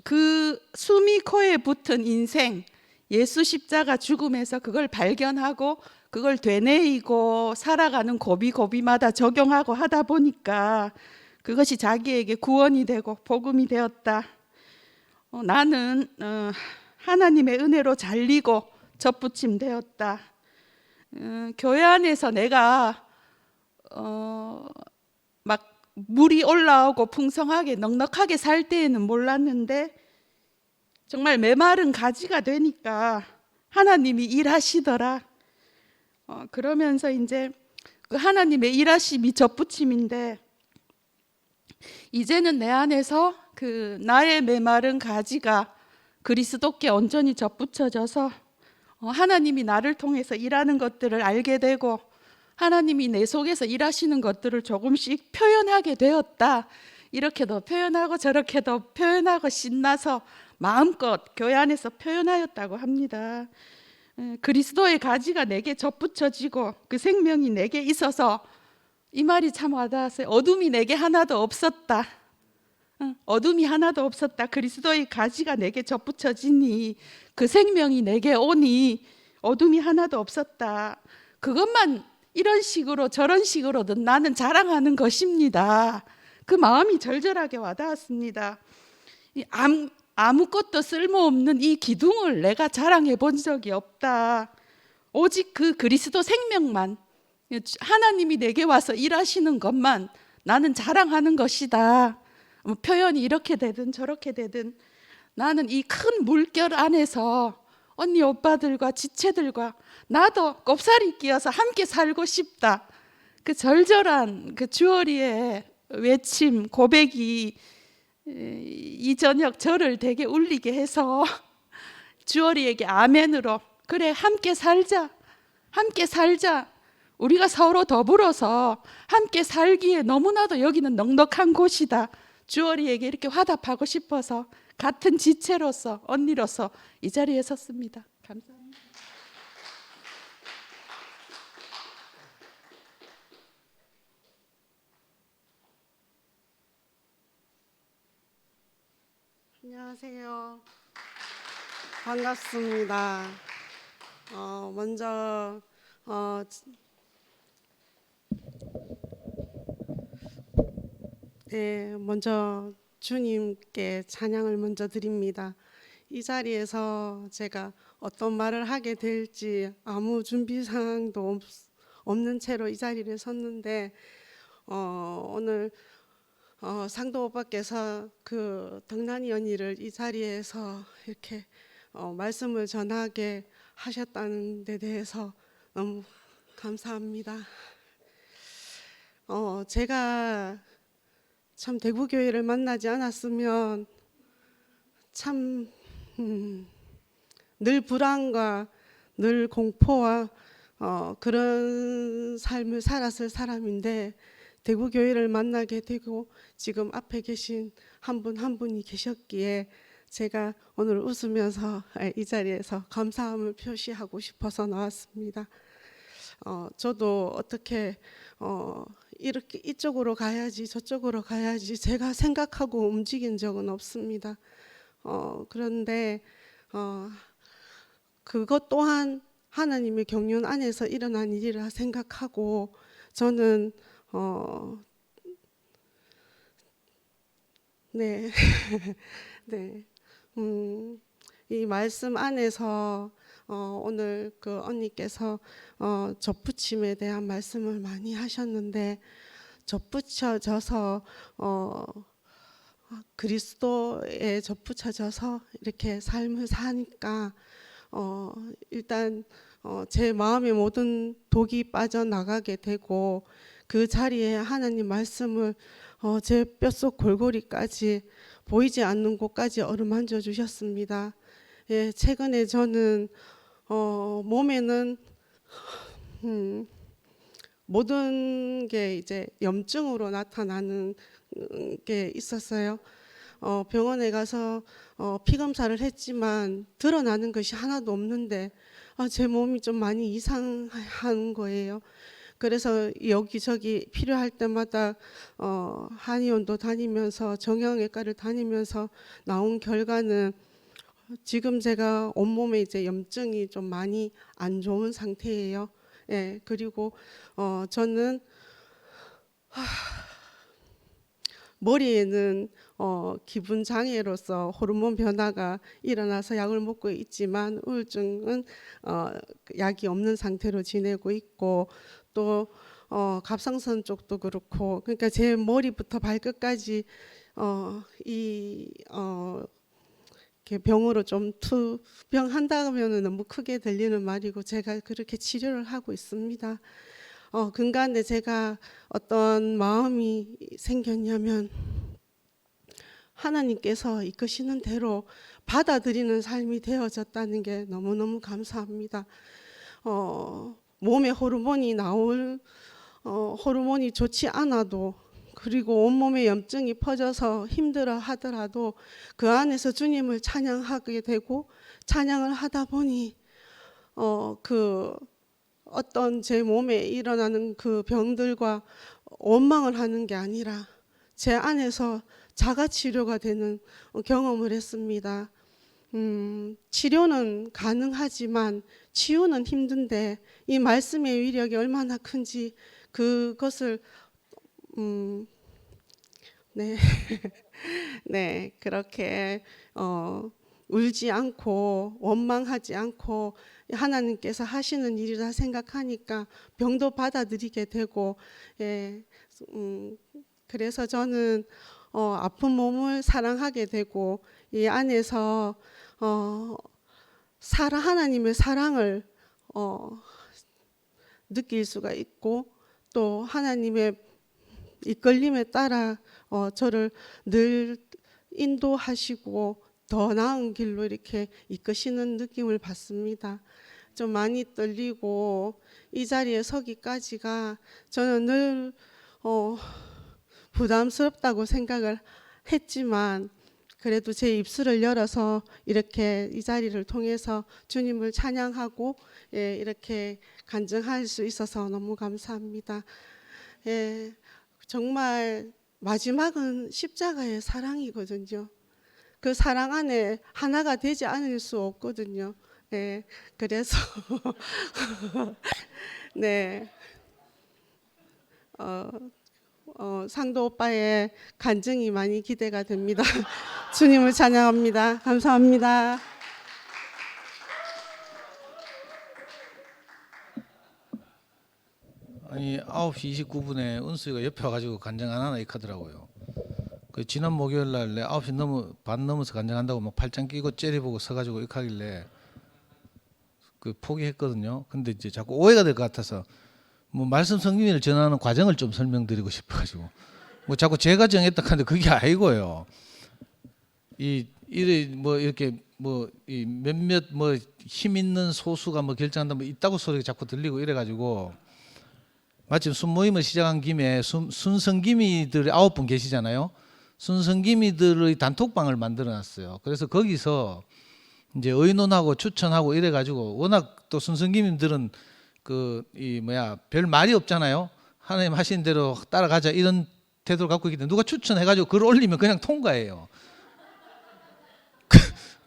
그 숨이 코에 붙은 인생, 예수 십자가 죽음에서 그걸 발견하고 그걸 되뇌이고 살아가는 고비고비마다 적용하고 하다 보니까 그것이 자기에게 구원이 되고 복음이 되었다. 나는 하나님의 은혜로 잘리고 접붙임 되었다. 교회 안에서 내가 막 물이 올라오고 풍성하게 넉넉하게 살 때에는 몰랐는데, 정말 메마른 가지가 되니까 하나님이 일하시더라. 그러면서 이제 그 하나님의 일하심이 접붙임인데, 이제는 내 안에서 그 나의 메마른 가지가 그리스도께 온전히 접붙여져서 하나님이 나를 통해서 일하는 것들을 알게 되고, 하나님이 내 속에서 일하시는 것들을 조금씩 표현하게 되었다. 이렇게도 표현하고 저렇게도 표현하고 신나서 마음껏 교회 안에서 표현하였다고 합니다. 그리스도의 가지가 내게 접붙여지고 그 생명이 내게 있어서, 이 말이 참 와닿았어요. 어둠이 내게 하나도 없었다. 어둠이 하나도 없었다. 그리스도의 가지가 내게 접붙여지니, 그 생명이 내게 오니 어둠이 하나도 없었다. 그것만 이런 식으로 저런 식으로든 나는 자랑하는 것입니다. 그 마음이 절절하게 와닿았습니다. 아무것도 쓸모없는 이 기둥을 내가 자랑해 본 적이 없다. 오직 그 그리스도 생명만, 하나님이 내게 와서 일하시는 것만 나는 자랑하는 것이다. 표현이 이렇게 되든 저렇게 되든 나는 이 큰 물결 안에서 언니 오빠들과 지체들과 나도 꼽사리 끼어서 함께 살고 싶다. 그 절절한 그 주얼이의 외침, 고백이 이 저녁 저를 되게 울리게 해서 주얼이에게 아멘으로, 그래 함께 살자, 함께 살자, 우리가 서로 더불어서 함께 살기에 너무나도 여기는 넉넉한 곳이다. 주얼이에게 이렇게 화답하고 싶어서 같은 지체로서, 언니로서 이 자리에 섰습니다. 감사합니다. 안녕하세요. 반갑습니다. 먼저 먼저 주님께 찬양을 먼저 드립니다. 이 자리에서 제가 어떤 말을 하게 될지 아무 준비 사항도 없는 채로 이 자리를 섰는데, 오늘 상도 오빠께서 그 덕란이 언니를 이 자리에서 이렇게 말씀을 전하게 하셨다는 데 대해서 너무 감사합니다. 제가 참 대구교회를 만나지 않았으면 참 늘 불안과 늘 공포와 그런 삶을 살았을 사람인데 대구교회를 만나게 되고 지금 앞에 계신 한 분 한 분이 계셨기에 제가 오늘 웃으면서 이 자리에서 감사함을 표시하고 싶어서 나왔습니다. 저도 어떻게 이렇게 이쪽으로 가야지 저쪽으로 가야지 제가 생각하고 움직인 적은 없습니다. 그런데 그것 또한 하나님의 경륜 안에서 일어난 일이라 생각하고 저는 네, 네, 이 말씀 안에서 오늘 그 언니께서 접붙임에 대한 말씀을 많이 하셨는데 접붙여져서 그리스도에 접붙여져서 이렇게 삶을 사니까 일단 제 마음의 모든 독이 빠져나가게 되고 그 자리에 하나님 말씀을 제 뼛속 골고리까지 보이지 않는 곳까지 어루만져 주셨습니다. 예, 최근에 저는 몸에는 모든 게 이제 염증으로 나타나는 게 있었어요. 병원에 가서 피 검사를 했지만 드러나는 것이 하나도 없는데 제 몸이 좀 많이 이상한 거예요. 그래서 여기저기 필요할 때마다 한의원도 다니면서 정형외과를 다니면서 나온 결과는 지금 제가 온몸에 이제 염증이 좀 많이 안 좋은 상태예요. 예, 그리고 저는 머리에는 기분 장애로서 호르몬 변화가 일어나서 약을 먹고 있지만 우울증은 약이 없는 상태로 지내고 있고 또 갑상선 쪽도 그렇고 그러니까 제 머리부터 발끝까지 이렇게 병으로 좀 투병한다면은 너무 크게 들리는 말이고 제가 그렇게 치료를 하고 있습니다. 근간에 제가 어떤 마음이 생겼냐면 하나님께서 이끄시는 대로 받아들이는 삶이 되어졌다는 게 너무너무 감사합니다. 몸에 호르몬이 호르몬이 좋지 않아도 그리고 온몸에 염증이 퍼져서 힘들어 하더라도 그 안에서 주님을 찬양하게 되고 찬양을 하다 보니 그 어떤 제 몸에 일어나는 그 병들과 원망을 하는 게 아니라 제 안에서 자가 치료가 되는 경험을 했습니다. 치료는 가능하지만 치유는 힘든데 이 말씀의 위력이 얼마나 큰지 그것을 네, 네 그렇게 울지 않고 원망하지 않고 하나님께서 하시는 일이라 생각하니까 병도 받아들이게 되고 예, 그래서 저는 아픈 몸을 사랑하게 되고 이 안에서 하나님의 사랑을 느낄 수가 있고 또 하나님의 이끌림에 따라 저를 늘 인도하시고 더 나은 길로 이렇게 이끄시는 느낌을 받습니다. 좀 많이 떨리고 이 자리에 서기까지가 저는 늘 부담스럽다고 생각을 했지만 그래도 제 입술을 열어서 이렇게 이 자리를 통해서 주님을 찬양하고 예, 이렇게 간증할 수 있어서 너무 감사합니다. 예, 정말 마지막은 십자가의 사랑이거든요. 그 사랑 안에 하나가 되지 않을 수 없거든요. 네, 그래서 네, 상도 오빠의 간증이 많이 기대가 됩니다. 주님을 찬양합니다. 감사합니다. 아니 9시 29분에 은수이가 옆에 와가지고 간증 안 하나 이카더라고요. 그 지난 목요일 날 내 9시 반 넘어서 간증한다고 막 팔짱 끼고 째려보고 서가지고 이렇게 하길래 그 포기했거든요. 근데 이제 자꾸 오해가 될 것 같아서 뭐 말씀 성경을 전하는 과정을 좀 설명드리고 싶어가지고 뭐 자꾸 제가 정했다 하는데 그게 아니고요. 이렇게 뭐 이 몇몇 뭐 힘 있는 소수가 뭐 결정한다 뭐 있다고 소리가 자꾸 들리고 이래가지고 마침 순모임을 시작한 김에 순성기미들이 9분 계시잖아요. 순성기미들의 단톡방을 만들어놨어요. 그래서 거기서 이제 의논하고 추천하고 이래가지고 워낙 또 순성기민들은 별 말이 없잖아요. 하나님 하신 대로 따라가자 이런 태도를 갖고 있기 때문에 누가 추천해가지고 글 올리면 그냥 통과해요.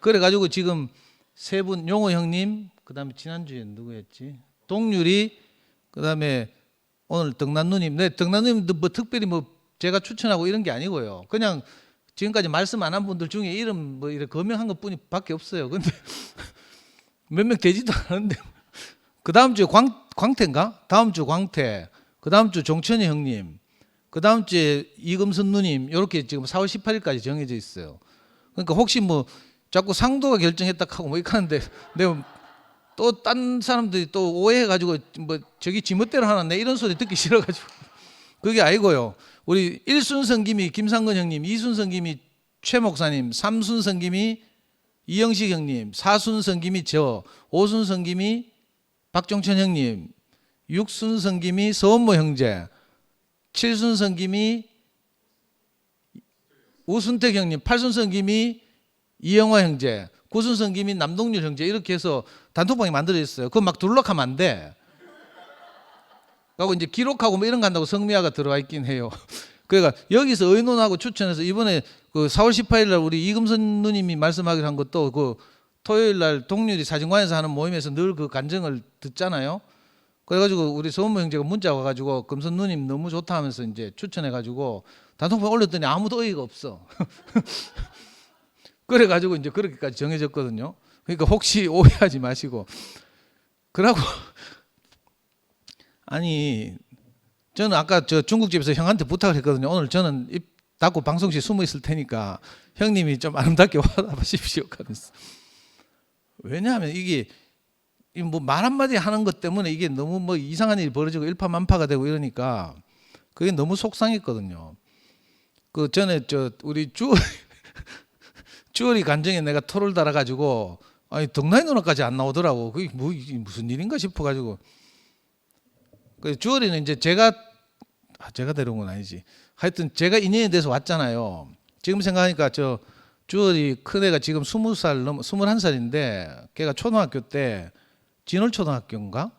그래가지고 지금 세 분, 용호 형님, 그다음에 지난주에 누구였지? 동률이, 그다음에 오늘 덕난누님. 네, 덕난누님도 뭐 특별히 뭐 제가 추천하고 이런 게 아니고요. 그냥 지금까지 말씀 안 한 분들 중에 이름 뭐 이렇게 거명한 것뿐이밖에 없어요. 근데 몇 명 되지도 않았는데 그 다음 주에 광태인가? 다음 주 광태, 그 다음 주 종천이 형님, 그 다음 주에 이금선 누님 이렇게 지금 4월 18일까지 정해져 있어요. 그러니까 혹시 뭐 자꾸 상도가 결정했다 하고 뭐 이렇게 하는데 내가 또 딴 사람들이 또 오해해가지고 뭐 저기 지멋대로 하나 이런 소리 듣기 싫어가지고 그게 아니고요. 우리 1순성김이 김상근 형님, 2순성김이 최 목사님, 3순성김이 이영식 형님, 4순성김이 저, 5순성김이 박종천 형님, 6순성김이 서원모 형제, 7순성김이 우순택 형님, 8순성김이 이영화 형제, 9순성김이 남동률 형제 이렇게 해서 단톡방이 만들어졌어요. 그거 막 둘러가면 안 돼. 그리고 이제 기록하고 뭐 이런 거 한다고 성미화가 들어와 있긴 해요. 그러니까 여기서 의논하고 추천해서 이번에 그 4월 18일 날 우리 이금선 누님이 말씀하기로 한 것도 그 토요일 날 동률이 사진관에서 하는 모임에서 늘 그 간증을 듣잖아요. 그래가지고 우리 서원모 형제가 문자 와가지고 금선 누님 너무 좋다 하면서 이제 추천해가지고 단톡방 올렸더니 아무도 어이가 없어. 그래가지고 이제 그렇게까지 정해졌거든요. 그러니까 혹시 오해하지 마시고. 그러고 아니 저는 아까 저 중국집에서 형한테 부탁을 했거든요. 오늘 저는 입 닫고 방송실에 숨어 있을 테니까 형님이 좀 아름답게 와주십시오 하면서. 왜냐하면 이게 뭐 말 한마디 하는 것 때문에 이게 너무 뭐 이상한 일이 벌어지고 일파만파가 되고 이러니까 그게 너무 속상했거든요. 그 전에 저 우리 주얼이 간증에 내가 토를 달아가지고 아니 덕나이 누나까지 안 나오더라고. 그게 뭐 무슨 일인가 싶어가지고. 그 주얼이는 이제 제가 데려온 건 아니지. 하여튼 제가 인연이 돼서 왔잖아요. 지금 생각하니까 저 주얼이 큰애가 지금 21살인데 걔가 초등학교 때 진월초등학교인가?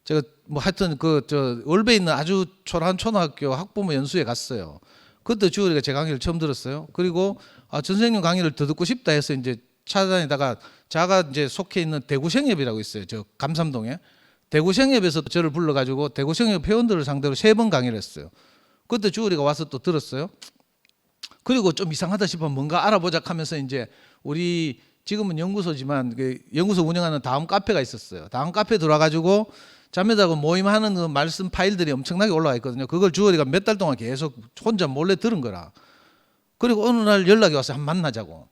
제가 뭐 하여튼 그 저 월배에 있는 아주 초라한 초등학교 학부모 연수에 갔어요. 그때 주얼이가 제 강의를 처음 들었어요. 그리고 전 선생님 강의를 더 듣고 싶다 해서 이제 찾아다니다가 자가 이제 속해 있는 대구생협이라고 있어요. 저 감삼동에. 대구생협에서 저를 불러가지고 대구생협 회원들을 상대로 3번 강의를 했어요. 그때 주얼이가 와서 또 들었어요. 그리고 좀 이상하다 싶으면 뭔가 알아보자 하면서 이제 우리 지금은 연구소지만 그 연구소 운영하는 다음 카페가 있었어요. 다음 카페 들어와가지고 자매들하고 모임하는 그 말씀 파일들이 엄청나게 올라와 있거든요. 그걸 주얼이가 몇 달 동안 계속 혼자 몰래 들은 거라. 그리고 어느 날 연락이 와서 한번 만나자고.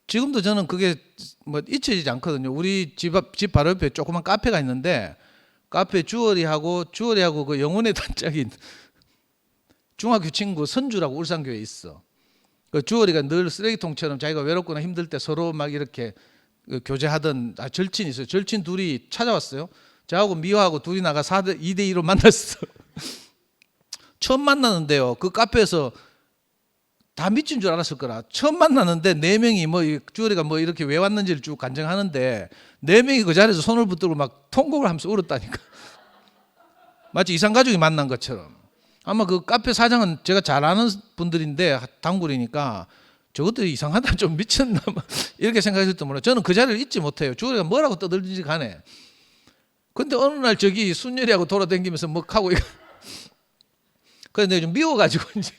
지금도 저는 그게 뭐 잊혀지지 않거든요. 우리 집 바로 옆에 조그만 카페가 있는데 카페 주얼이하고 그 영혼의 단짝인 중학교 친구 선주라고 울산교회에 있어. 그 주얼이가 늘 쓰레기통처럼 자기가 외롭거나 힘들 때 서로 막 이렇게 교제하던 절친이 있어요. 절친 둘이 찾아왔어요. 저하고 미화하고 둘이 나가 2대2로 만났어. 처음 만났는데요. 그 카페에서 다 미친 줄 알았을 거라. 처음 만났는데 4명이 뭐 주얼이가 뭐 이렇게 왜 왔는지를 쭉 간증하는데 4명이 그 자리에서 손을 붙들고 막 통곡을 하면서 울었다니까. 마치 이산가족이 만난 것처럼. 아마 그 카페 사장은 제가 잘 아는 분들인데 단골이니까 저것들이 이상하다 좀 미쳤나 이렇게 생각했을 몰라요. 저는 그 자리를 잊지 못해요. 주얼이가 뭐라고 떠들든지 간에. 근데 어느 날 저기 순열이하고 돌아다니면서 뭐 하고 그래서 내가 좀 미워가지고 이제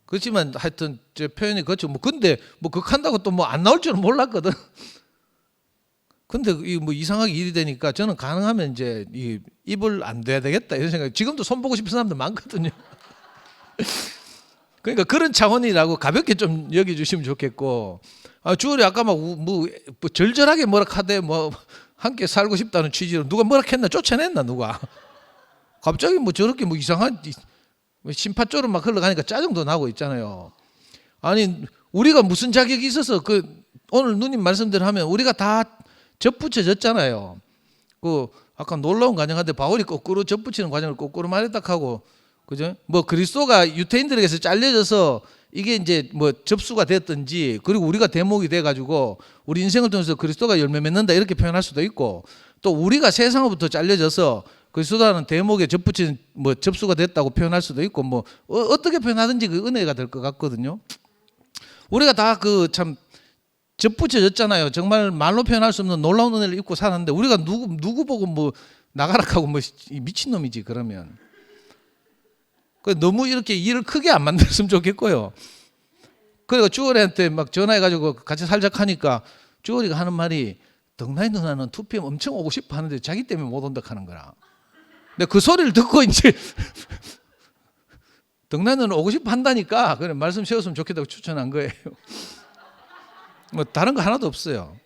그렇지만 하여튼 제 표현이 그렇죠. 뭐 근데 뭐 극한다고 또 뭐 안 나올 줄은 몰랐거든. 근데 이 뭐 이상하게 일이 되니까 저는 가능하면 이제 이 입을 안 돼야 되겠다 이런 생각. 지금도 손 보고 싶은 사람들 많거든요. 그러니까 그런 차원이라고 가볍게 좀 여겨주시면 좋겠고, 주월이 아까 뭐 절절하게 뭐라 하대 뭐 함께 살고 싶다는 취지로 누가 뭐라 했나 쫓아냈나 누가 갑자기 뭐 저렇게 뭐 이상한 심파조로 막 흘러가니까 짜증도 나고 있잖아요. 아니 우리가 무슨 자격이 있어서 그 오늘 누님 말씀대로 하면 우리가 다 접붙여졌잖아요. 그 아까 놀라운 과정한데 바울이 거꾸로 접붙이는 과정을 거꾸로 말했다 하고, 그죠? 뭐 그리스도가 유태인들에게서 잘려져서 이게 이제 뭐 접수가 됐든지, 그리고 우리가 대목이 돼가지고 우리 인생을 통해서 그리스도가 열매 맺는다 이렇게 표현할 수도 있고, 또 우리가 세상으로부터 잘려져서 그리스도라는 대목에 접붙인 뭐 접수가 됐다고 표현할 수도 있고, 뭐 어떻게 표현하든지 그 은혜가 될 것 같거든요. 우리가 다 그 참 접붙여졌잖아요. 정말 말로 표현할 수 없는 놀라운 은혜를 입고 살았는데 우리가 누구 보고 뭐 나가라 하고 뭐 미친 놈이지 그러면. 너무 이렇게 일을 크게 안 만들었으면 좋겠고요. 그리고 주월이한테 막 전화해가지고 같이 살자 하니까 주월이가 하는 말이, 덕나이 누나는 2PM 엄청 오고 싶어 하는데 자기 때문에 못 온다 하는 거라. 근데 그 소리를 듣고 이제 덕나이 누나는 오고 싶어 한다니까 그래 말씀 세웠으면 좋겠다고 추천한 거예요. 뭐 다른 거 하나도 없어요.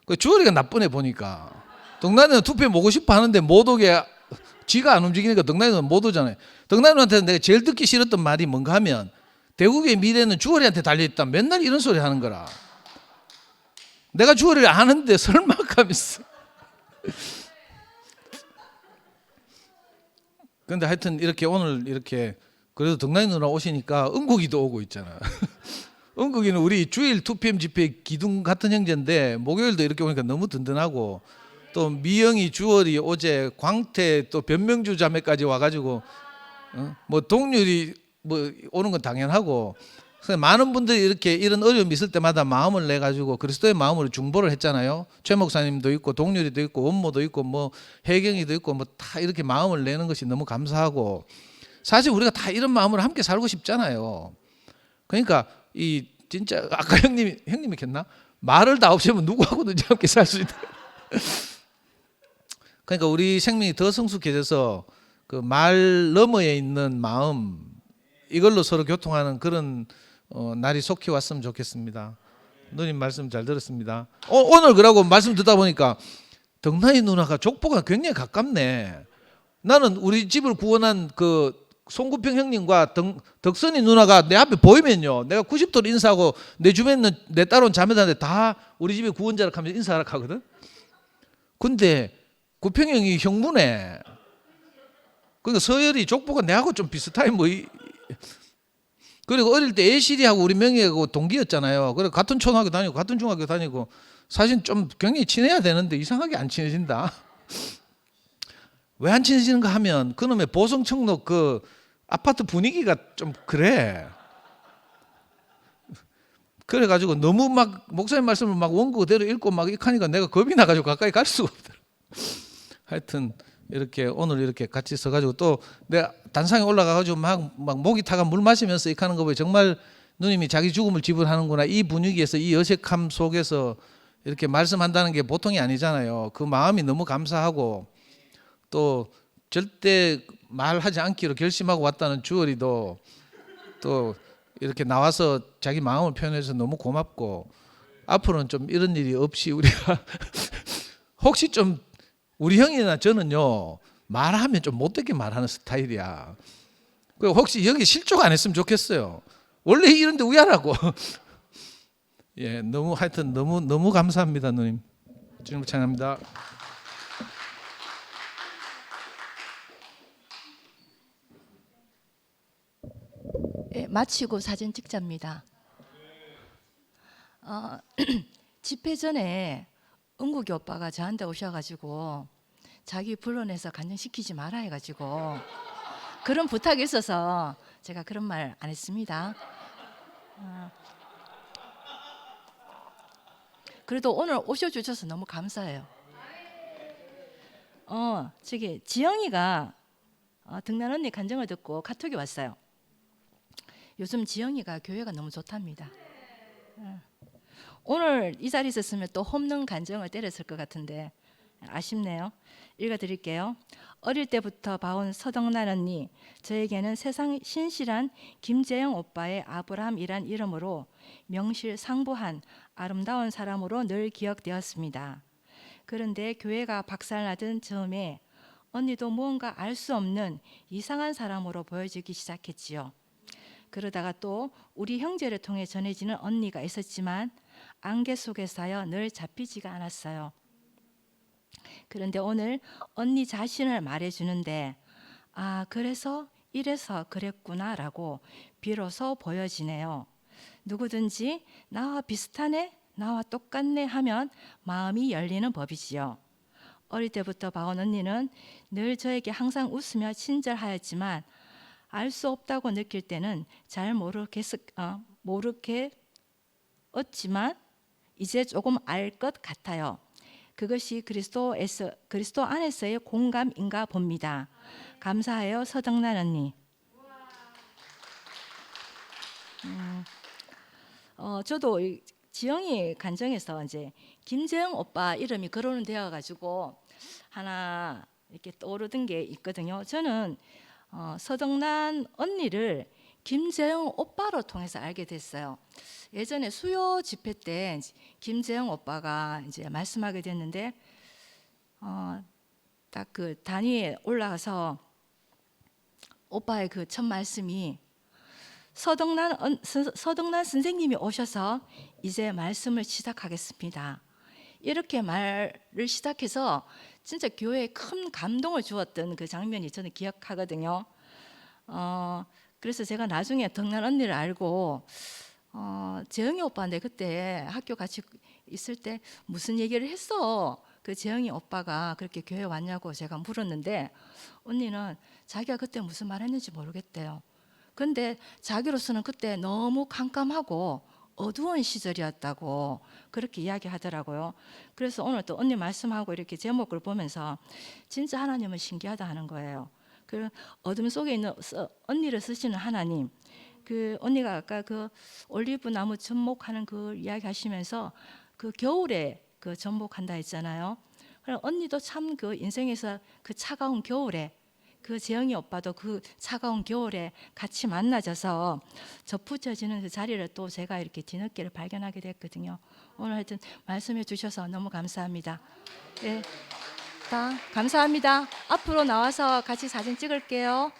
그 주월이가 나쁜 애 보니까 덕나이 누나는 2PM 오고 싶어 하는데 못 오게 지가 안 움직이니까 덕나이 누나는 못 오잖아요. 덕나이 누나한테 내가 제일 듣기 싫었던 말이 뭔가 하면, 대국의 미래는 주월이한테 달려있다. 맨날 이런 소리 하는 거라. 내가 주월이를 아는데 설마 하면서. 근데 하여튼 이렇게 오늘 이렇게 그래도 덕나이 누나 오시니까 은국이도 오고 있잖아. 은국이는 우리 주일 2PM 집회 기둥 같은 형제인데 목요일도 이렇게 오니까 너무 든든하고, 또 미영이 주월이 어제 광태 또 변명주 자매까지 와가지고 뭐 동률이 뭐 오는 건 당연하고, 많은 분들이 이렇게 이런 어려움이 있을 때마다 마음을 내 가지고 그리스도의 마음으로 중보를 했잖아요. 최 목사님도 있고 동률이도 있고 원모도 있고 뭐 혜경이도 있고 뭐 다 이렇게 마음을 내는 것이 너무 감사하고, 사실 우리가 다 이런 마음으로 함께 살고 싶잖아요. 그러니까 이 진짜 아까 형님이 했나? 말을 다 없애면 누구하고든지 함께 살 수 있다. 그러니까 우리 생명이 더 성숙해져서 그 말 너머에 있는 마음, 이걸로 서로 교통하는 그런 날이 속히 왔으면 좋겠습니다. 누님 말씀 잘 들었습니다. 오늘 그러고 말씀 듣다 보니까 덕나이 누나가 족보가 굉장히 가깝네. 나는 우리 집을 구원한 그 송구평 형님과 덕선이 누나가 내 앞에 보이면요, 내가 90도로 인사하고 내 주변에 있는 내 따라온 자매들한테 다 우리 집의 구원자라 하면서 인사하라 하거든. 근데 구평 형이 형부네. 그러니까 서열이 족보가 내하고 좀 비슷하게 뭐 그리고 어릴 때 애실이하고 우리 명희하고 동기였잖아요. 그래 같은 초등학교 다니고 같은 중학교 다니고 사실 좀 굉장히 친해야 되는데 이상하게 안 친해진다. 왜 안 친해지는가 하면 그놈의 보성청록 그 아파트 분위기가 좀 그래. 그래가지고 너무 막 목사님 말씀을 막 원고 그대로 읽고 막 익하니까 내가 겁이 나가지고 가까이 갈 수가 없더라고. 하여튼 이렇게 오늘 이렇게 같이 서가지고 또 내가 단상에 올라가가지고 막 목이 타가 물 마시면서 익하는 거 보면 정말 누님이 자기 죽음을 지불하는구나. 이 분위기에서 이 어색함 속에서 이렇게 말씀한다는 게 보통이 아니잖아요. 그 마음이 너무 감사하고, 또 절대 말하지 않기로 결심하고 왔다는 주월이도 또 이렇게 나와서 자기 마음을 표현해서 너무 고맙고, 앞으로는 좀 이런 일이 없이 우리가 혹시 좀 우리 형이나 저는요 말하면 좀 못되게 말하는 스타일이야. 그리고 혹시 여기 실족 안 했으면 좋겠어요. 원래 이런데 우야라고. 예, 너무 하여튼 너무 감사합니다, 누님. 주님 찬양합니다. 예, 마치고 사진 찍자입니다. 집회 전에 은국이 오빠가 저한테 오셔가지고 자기 불러내서 간증시키지 마라 해가지고 그런 부탁이 있어서 제가 그런 말 안 했습니다. 그래도 오늘 오셔주셔서 너무 감사해요. 저기 지영이가 등란 언니 간증을 듣고 카톡이 왔어요. 요즘 지영이가 교회가 너무 좋답니다. 오늘 이 자리에 있었으면 또 홈런 간정을 때렸을 것 같은데 아쉽네요. 읽어드릴게요. 어릴 때부터 봐온 서덕란 언니, 저에게는 세상 신실한 김재영 오빠의 아브라함이란 이름으로 명실상부한 아름다운 사람으로 늘 기억되었습니다. 그런데 교회가 박살나던 즈음에 언니도 무언가 알 수 없는 이상한 사람으로 보여지기 시작했지요. 그러다가 또 우리 형제를 통해 전해지는 언니가 있었지만 안개 속에 쌓여 늘 잡히지가 않았어요. 그런데 오늘 언니 자신을 말해주는데 아, 그래서 이래서 그랬구나라고 비로소 보여지네요. 누구든지 나와 비슷하네, 나와 똑같네 하면 마음이 열리는 법이지요. 어릴 때부터 봐온 언니는 늘 저에게 항상 웃으며 친절하였지만 알 수 없다고 느낄 때는 잘 모르겠지만 이제 조금 알 것 같아요. 그것이 그리스도 안에서의 공감인가 봅니다. 감사해요, 서덕란 언니. 저도 지영이 간정에서 이제 김재영 오빠 이름이 거론이 되어가지고 하나 이렇게 떠오르던 게 있거든요. 저는 서덕란 언니를 김재영 오빠로 통해서 알게 됐어요. 예전에 수요 집회 때 김재영 오빠가 이제 말씀하게 됐는데 딱 그 단위에 올라가서 오빠의 그 첫 말씀이 서덕란 선생님이 오셔서 이제 말씀을 시작하겠습니다. 이렇게 말을 시작해서 진짜 교회에 큰 감동을 주었던 그 장면이 저는 기억하거든요. 그래서 제가 나중에 덕란 언니를 알고 재영이 오빠인데 그때 학교 같이 있을 때 무슨 얘기를 했어? 그 재영이 오빠가 그렇게 교회 왔냐고 제가 물었는데 언니는 자기가 그때 무슨 말 했는지 모르겠대요. 근데 자기로서는 그때 너무 깜깜하고 어두운 시절이었다고 그렇게 이야기하더라고요. 그래서 오늘 또 언니 말씀하고 이렇게 제목을 보면서 진짜 하나님은 신기하다 하는 거예요. 그 어둠 속에 있는 언니를 쓰시는 하나님, 그 언니가 아까 그 올리브 나무 접목하는 그 이야기 하시면서 그 겨울에 그 접목한다 했잖아요. 그럼 언니도 참 그 인생에서 그 차가운 겨울에 그 재영이 오빠도 그 차가운 겨울에 같이 만나져서 접붙여지는 그 자리를 또 제가 이렇게 뒤늦게를 발견하게 됐거든요. 오늘 하여튼 말씀해 주셔서 너무 감사합니다. 네, 감사합니다. 앞으로 나와서 같이 사진 찍을게요.